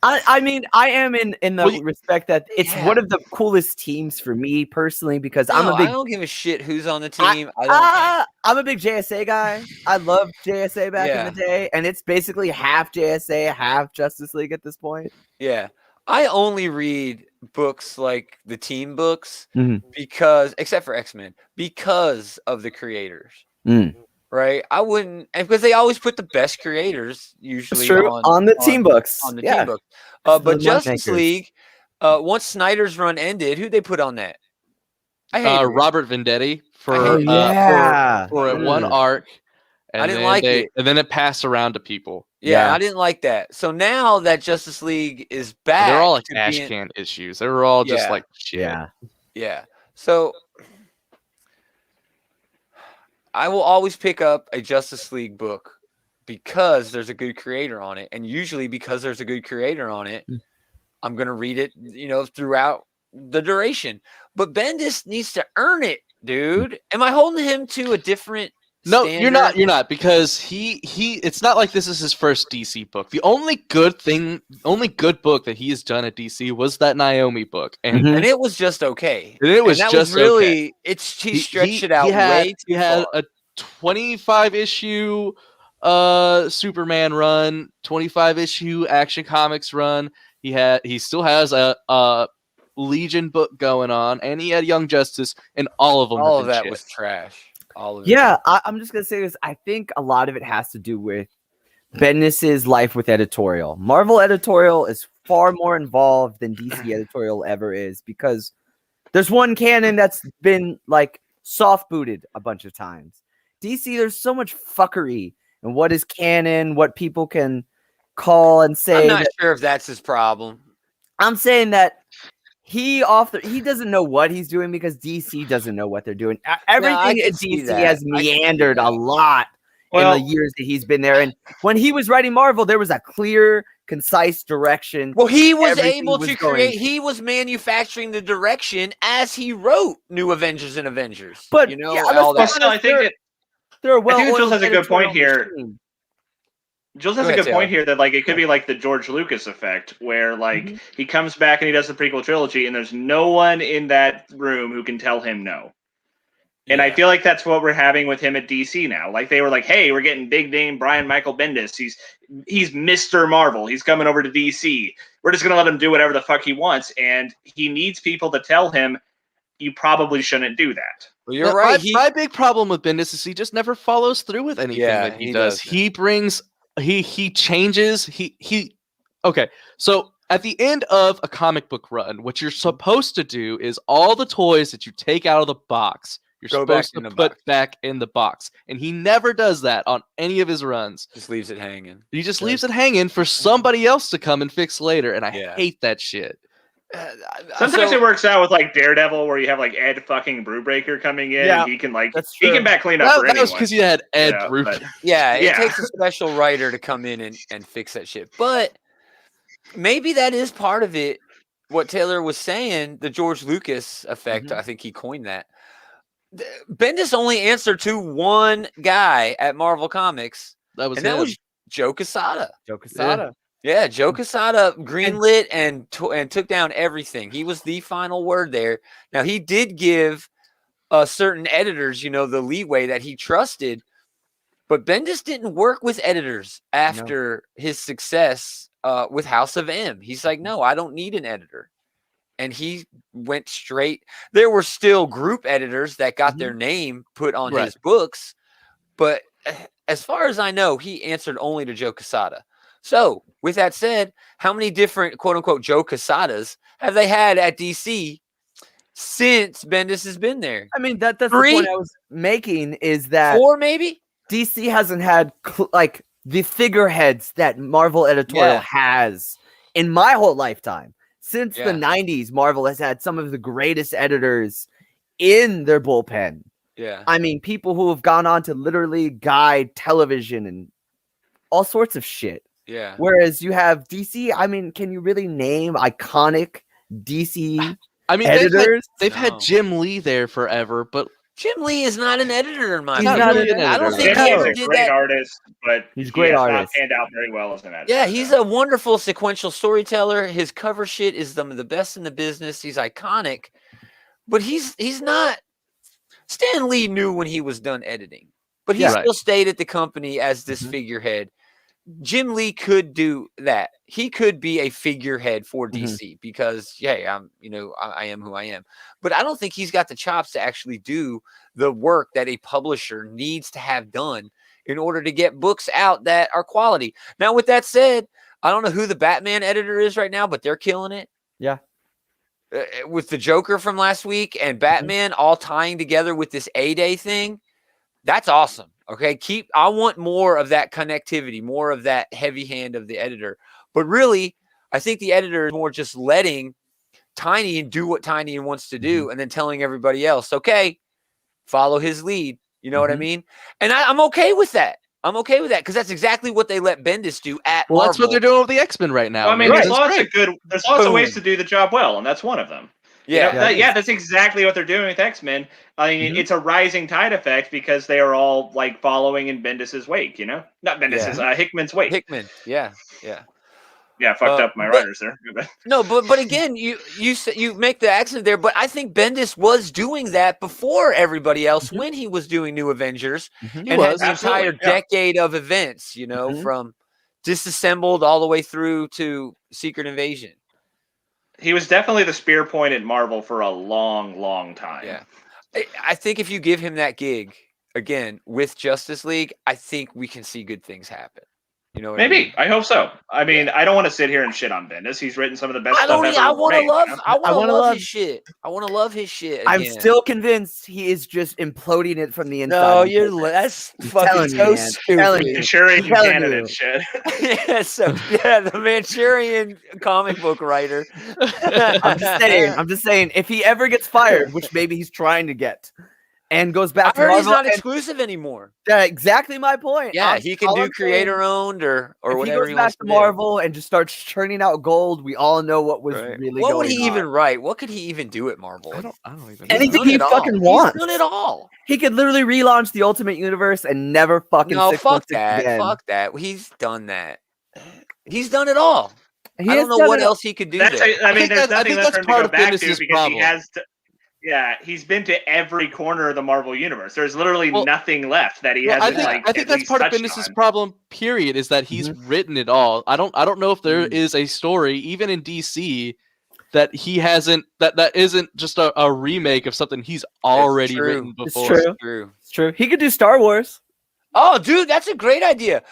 [SPEAKER 2] I mean, I am in the
[SPEAKER 3] Well,
[SPEAKER 2] respect that it's
[SPEAKER 1] Yeah.
[SPEAKER 2] one of the coolest teams for me personally because I'm
[SPEAKER 1] No,
[SPEAKER 2] a big
[SPEAKER 1] I don't give a shit who's on the team. I don't.
[SPEAKER 2] I'm a big JSA guy. I loved JSA back
[SPEAKER 1] Yeah.
[SPEAKER 2] in the day, and it's basically half JSA, half Justice League at this point.
[SPEAKER 1] Yeah, I only read books like the team books
[SPEAKER 2] Mhm.
[SPEAKER 1] because, except for X-Men, because of the creators.
[SPEAKER 2] Mm.
[SPEAKER 1] Right? I wouldn't, and because they always put the best creators usually
[SPEAKER 2] It's true on the team books.
[SPEAKER 1] on the
[SPEAKER 2] yeah.
[SPEAKER 1] team book.
[SPEAKER 2] It's the
[SPEAKER 1] But Justice
[SPEAKER 2] moneymakers.
[SPEAKER 1] League, once Snyder's run ended, who'd they put on that? I hate it.
[SPEAKER 3] Robert Vendetti for
[SPEAKER 1] I hate
[SPEAKER 3] for one
[SPEAKER 2] Mm.
[SPEAKER 3] arc. And
[SPEAKER 1] I didn't
[SPEAKER 3] then
[SPEAKER 1] like it.
[SPEAKER 3] And then it passed around to people.
[SPEAKER 1] Yeah,
[SPEAKER 2] Yeah.
[SPEAKER 1] I didn't like that. So now that Justice League is back,
[SPEAKER 3] They're all like
[SPEAKER 1] to
[SPEAKER 3] ash
[SPEAKER 1] being-
[SPEAKER 3] can issues. They were all just
[SPEAKER 1] Yeah.
[SPEAKER 3] like shit.
[SPEAKER 2] Yeah.
[SPEAKER 1] Yeah. So I will always pick up a Justice League book because there's a good creator on it. And usually because there's a good creator on it, I'm going to read it, throughout the duration. But Bendis needs to earn it, dude. Am I holding him to a different
[SPEAKER 3] No,
[SPEAKER 1] standard?
[SPEAKER 3] you're not, because he it's not like this is his first DC book. The only good book that he has done at DC was that Naomi book, and
[SPEAKER 1] And it was just okay.
[SPEAKER 3] And it was
[SPEAKER 1] that
[SPEAKER 3] just
[SPEAKER 1] was really
[SPEAKER 3] okay.
[SPEAKER 1] he stretched it out
[SPEAKER 3] he had,
[SPEAKER 1] way too
[SPEAKER 3] He had
[SPEAKER 1] far.
[SPEAKER 3] a 25 issue Superman run, 25 issue Action Comics run. He still has a Legion book going on, and he had Young Justice, and all of them.
[SPEAKER 1] All of that was trash. All of it.
[SPEAKER 2] Yeah, I'm just gonna say this. I think a lot of it has to do with Bendis's life with editorial. Marvel editorial is far more involved than DC editorial ever is, because there's one canon that's been like soft booted a bunch of times. DC, there's so much fuckery and what is canon, what people can call and say.
[SPEAKER 1] I'm not sure if that's his problem.
[SPEAKER 2] I'm saying that he doesn't know what he's doing because DC doesn't know what they're doing. Everything in DC has meandered a lot in the years that he's been there. And when he was writing Marvel, there was a clear, concise direction.
[SPEAKER 1] Well, he was able to create. He was manufacturing the direction as he wrote New Avengers and Avengers.
[SPEAKER 2] But
[SPEAKER 4] all that. I think Jules has a good point here. Jules has a good point here that like it could be like the George Lucas effect, where like he comes back and he does the prequel trilogy, and there's no one in that room who can tell him no. And I feel like that's what we're having with him at DC now. Like they were like, "Hey, we're getting big name Brian Michael Bendis. He's Mr. Marvel. He's coming over to DC. We're just gonna let him do whatever the fuck he wants." And he needs people to tell him, "You probably shouldn't do that."
[SPEAKER 1] Well, you're right.
[SPEAKER 3] My big problem with Bendis is he just never follows through with anything that he does. He brings. He changes. Okay. So at the end of a comic book run, what you're supposed to do is all the toys that you take out of the box, you're supposed to put back in the box. And he never does that on any of his runs.
[SPEAKER 1] Just leaves it hanging.
[SPEAKER 3] He just leaves it hanging for somebody else to come and fix later. And I hate that shit.
[SPEAKER 4] Sometimes it works out with like Daredevil, where you have like Ed fucking Brewbreaker coming in. And he can back clean up for anyone.
[SPEAKER 3] That was because you had Ed Brewbreaker.
[SPEAKER 1] It takes a special writer to come in and fix that shit. But maybe that is part of it. What Taylor was saying, the George Lucas effect. I think he coined that. Bendis only answered to one guy at Marvel Comics. That was Joe Quesada. Yeah, Joe Quesada greenlit and took down everything. He was the final word there. Now, he did give certain editors, the leeway that he trusted, but Bendis didn't work with editors after his success with House of M. He's like, no, I don't need an editor. And he went straight. There were still group editors that got their name put on his books, but as far as I know, he answered only to Joe Quesada. So, with that said, how many different quote-unquote Joe Quesadas have they had at DC since Bendis has been there?
[SPEAKER 2] I mean, that's the point I was making, is that
[SPEAKER 1] 4 maybe?
[SPEAKER 2] DC hasn't had like the figureheads that Marvel editorial has in my whole lifetime. Since the 90s, Marvel has had some of the greatest editors in their bullpen.
[SPEAKER 1] Yeah.
[SPEAKER 2] I mean, people who have gone on to literally guide television and all sorts of shit.
[SPEAKER 1] Yeah.
[SPEAKER 2] Whereas you have DC, I mean, can you really name iconic DC editors?
[SPEAKER 3] They've had Jim Lee there forever, but
[SPEAKER 1] Jim Lee is not an editor in my
[SPEAKER 2] opinion.
[SPEAKER 1] I don't think he ever did that.
[SPEAKER 4] He's a great artist, but
[SPEAKER 2] he's a great artist.
[SPEAKER 4] Not panned out very well as an editor.
[SPEAKER 1] Yeah, he's a wonderful sequential storyteller. His cover shit is some of the best in the business. He's iconic, but he's not. Stan Lee knew when he was done editing, but he still stayed at the company as this figurehead. Jim Lee could do that. He could be a figurehead for DC because, I am who I am. But I don't think he's got the chops to actually do the work that a publisher needs to have done in order to get books out that are quality. Now, with that said, I don't know who the Batman editor is right now, but they're killing it.
[SPEAKER 2] Yeah.
[SPEAKER 1] With the Joker from last week and Batman all tying together with this A-Day thing, that's awesome. Okay, I want more of that connectivity, more of that heavy hand of the editor. But really, I think the editor is more just letting Tynion do what Tynion wants to do and then telling everybody else, okay, follow his lead. You know what I mean? And I'm okay with that. I'm okay with that because that's exactly what they let Bendis do at
[SPEAKER 3] Well,
[SPEAKER 1] Marvel.
[SPEAKER 3] that's what they're doing with the X-Men right now.
[SPEAKER 4] Well, I mean,
[SPEAKER 3] Right.
[SPEAKER 4] there's lots of ways to do the job well, and that's one of them.
[SPEAKER 1] Yeah,
[SPEAKER 4] That's exactly what they're doing with X-Men. I mean, it's a rising tide effect because they are all like following in Bendis's wake. Not Bendis's, Hickman's wake.
[SPEAKER 1] Hickman. Yeah.
[SPEAKER 4] Yeah, fucked up my writers there.
[SPEAKER 1] No, but again, you make the accident there, but I think Bendis was doing that before everybody else when he was doing New Avengers and had the entire decade of events, from Disassembled all the way through to Secret Invasion.
[SPEAKER 4] He was definitely the spear point at Marvel for a long, long time.
[SPEAKER 1] Yeah, I think if you give him that gig again with Justice League, I think we can see good things happen. You know what
[SPEAKER 4] Maybe.
[SPEAKER 1] I mean?
[SPEAKER 4] I hope so. I mean, I don't want to sit here and shit on Bendis. He's written some of the best stuff ever.
[SPEAKER 1] I want to love.
[SPEAKER 4] made,
[SPEAKER 1] I want to love his shit. I want to love his shit.
[SPEAKER 2] I'm
[SPEAKER 1] again.
[SPEAKER 2] still convinced he is just imploding it from the inside.
[SPEAKER 1] No, that's fucking so stupid.
[SPEAKER 4] Manchurian candidate shit.
[SPEAKER 1] The Manchurian comic book writer.
[SPEAKER 2] I'm just saying, if he ever gets fired, which maybe he's trying to get, and goes back to
[SPEAKER 1] Marvel,
[SPEAKER 2] Marvel,
[SPEAKER 1] he's not exclusive anymore.
[SPEAKER 2] Exactly my point.
[SPEAKER 1] Yeah, he can do creator owned or whatever
[SPEAKER 2] he goes back to Marvel and just starts churning out gold. We all know what was really.
[SPEAKER 1] What would
[SPEAKER 2] he
[SPEAKER 1] even write? What could he even do at Marvel?
[SPEAKER 3] I don't even know.
[SPEAKER 2] Anything he fucking wants.
[SPEAKER 1] He's done it all.
[SPEAKER 2] He could literally relaunch the Ultimate Universe and never fucking.
[SPEAKER 1] No, fuck that. Again. Fuck that. He's done that. He's done it all. I don't know what else he could do.
[SPEAKER 4] There's nothing left for him to go back to because he has to. Yeah, he's been to every corner of the Marvel universe. There's literally nothing left that he hasn't.
[SPEAKER 3] I think that's part of Bendis's problem. Period, is that he's written it all. I don't know if there is a story, even in DC, that he hasn't. That isn't just a remake of something he's already written before.
[SPEAKER 2] It's true. He could do Star Wars.
[SPEAKER 1] Oh, dude, that's a great idea.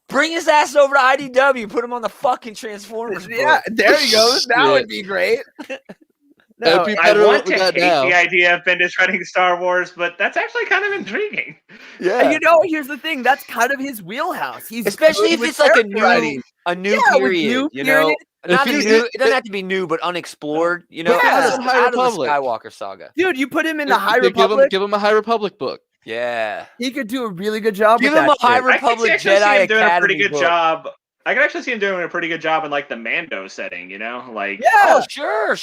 [SPEAKER 1] Bring his ass over to IDW. Put him on the fucking Transformers.
[SPEAKER 2] Yeah, there you go. That would be great.
[SPEAKER 4] No, I want to hate the idea of Bendis writing Star Wars, but that's actually kind of intriguing.
[SPEAKER 2] Yeah, here's the thing. That's kind of his wheelhouse. He's
[SPEAKER 1] especially if it's like a new period. It doesn't have to be new, but unexplored. Out of the Skywalker saga.
[SPEAKER 2] Dude, you put him in the High Republic.
[SPEAKER 3] Give him a High Republic book.
[SPEAKER 1] Yeah,
[SPEAKER 2] he could do a really good job.
[SPEAKER 1] Give him a High Republic Jedi Academy
[SPEAKER 4] book. I can actually see him doing a pretty good job in like the Mando setting, like
[SPEAKER 1] sure.
[SPEAKER 4] Outskirts,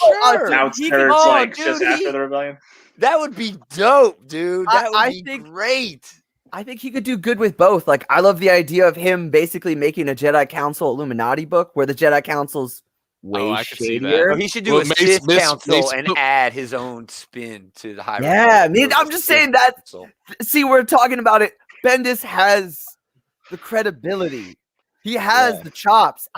[SPEAKER 4] just after the rebellion.
[SPEAKER 1] That would be dope, dude. That would be great.
[SPEAKER 2] I think he could do good with both. Like, I love the idea of him basically making a Jedi Council Illuminati book where the Jedi Council's way shadier.
[SPEAKER 1] He should do a Sith Council and add his own spin to the High Republic.
[SPEAKER 2] Yeah, I'm just saying that. See, we're talking about it. Bendis has the credibility. He has the chops.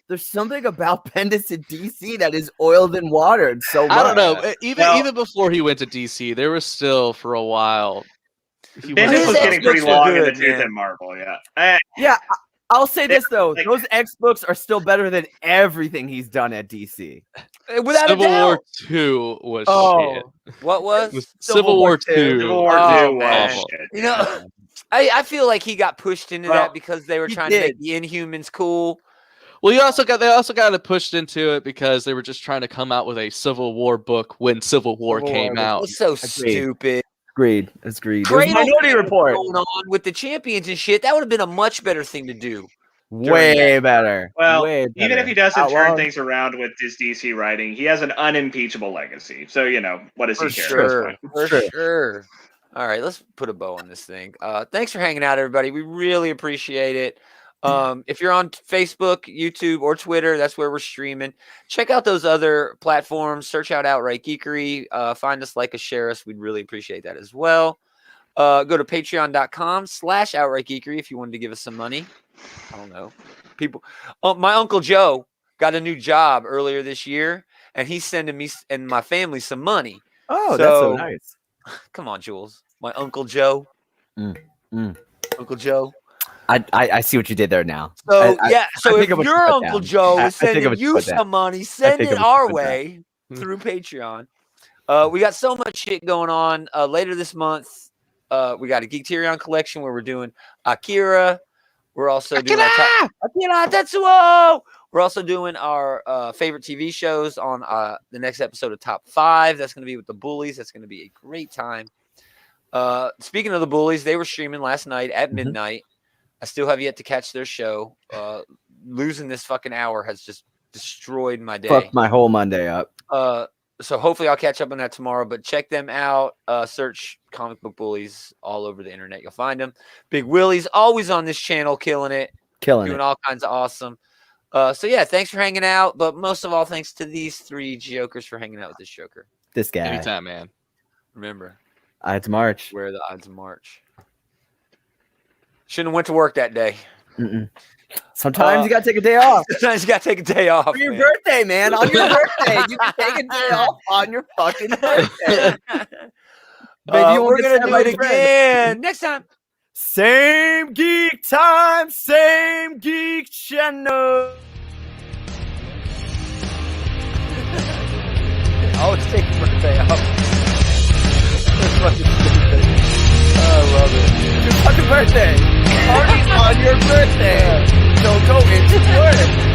[SPEAKER 2] There's something about Bendis in DC that is oiled and watered so much.
[SPEAKER 3] I don't know. Even before he went to DC, there was still for a while.
[SPEAKER 4] Bendis was getting pretty long in the tooth in Marvel.
[SPEAKER 2] Yeah. I'll say this though: those X books are still better than everything he's done at DC.
[SPEAKER 1] Without
[SPEAKER 3] Civil
[SPEAKER 1] a doubt.
[SPEAKER 3] War 2 was shit.
[SPEAKER 1] What was
[SPEAKER 3] Civil War 2?
[SPEAKER 4] Civil War 2 was
[SPEAKER 1] shit. I feel like he got pushed into that because they were trying to make the Inhumans cool.
[SPEAKER 3] Well, they also got pushed into it because they were just trying to come out with a Civil War book when Civil War came out.
[SPEAKER 1] It's so stupid.
[SPEAKER 2] Agreed.
[SPEAKER 1] Great
[SPEAKER 2] Minority Report
[SPEAKER 1] going on with the champions and shit. That would have been a much better thing to do.
[SPEAKER 2] Way better.
[SPEAKER 4] Well, even if he doesn't turn things around with his DC writing, he has an unimpeachable legacy. So what does he care?
[SPEAKER 1] For sure. All right, let's put a bow on this thing. Thanks for hanging out, everybody. We really appreciate it. If you're on Facebook, YouTube, or Twitter, that's where we're streaming. Check out those other platforms. Search out Outright Geekery. Find us, like us, share us. We'd really appreciate that as well. Go to patreon.com/Outright Geekery if you wanted to give us some money. I don't know. People. My Uncle Joe got a new job earlier this year, and he's sending me and my family some money.
[SPEAKER 2] Oh, that's so nice.
[SPEAKER 1] Come on, Jules. My Uncle Joe. Uncle Joe.
[SPEAKER 2] I see what you did there now.
[SPEAKER 1] So so if your Uncle Joe is sending you some money, send it our way through Patreon. We got so much shit going on. Later this month, we got a Geekterion collection where we're doing Akira. We're also doing Akira Tetsuo. We're also doing our favorite TV shows on the next episode of Top 5. That's going to be with the Bullies. That's going to be a great time. Speaking of the Bullies, they were streaming last night at midnight. still have yet to catch their show. Losing this fucking hour has just destroyed my day.
[SPEAKER 2] Fucked my whole Monday up.
[SPEAKER 1] So hopefully I'll catch up on that tomorrow. But check them out. Search Comic Book Bullies all over the internet. You'll find them. Big Willie's always on this channel, killing it, doing all kinds of awesome. So yeah, thanks for hanging out. But most of all, thanks to these 3 jokers for hanging out with this joker.
[SPEAKER 2] This guy.
[SPEAKER 3] Anytime, man.
[SPEAKER 1] Remember,
[SPEAKER 2] Odds march.
[SPEAKER 1] where are the odds march? Shouldn't have went to work that day.
[SPEAKER 2] Sometimes you gotta take a day off.
[SPEAKER 1] Sometimes you gotta take a day off.
[SPEAKER 2] For your
[SPEAKER 1] man.
[SPEAKER 2] birthday, man. On your birthday. You can take a day off on your fucking birthday. Maybe you won't
[SPEAKER 1] We're
[SPEAKER 2] get
[SPEAKER 1] gonna
[SPEAKER 2] sent
[SPEAKER 1] do
[SPEAKER 2] by
[SPEAKER 1] it
[SPEAKER 2] your friend.
[SPEAKER 1] again next time.
[SPEAKER 2] Same geek time, same geek channel.
[SPEAKER 1] Always take your birthday off. That's fucking stupid. I love it.
[SPEAKER 2] Your fucking birthday. Party on your birthday. So go into work.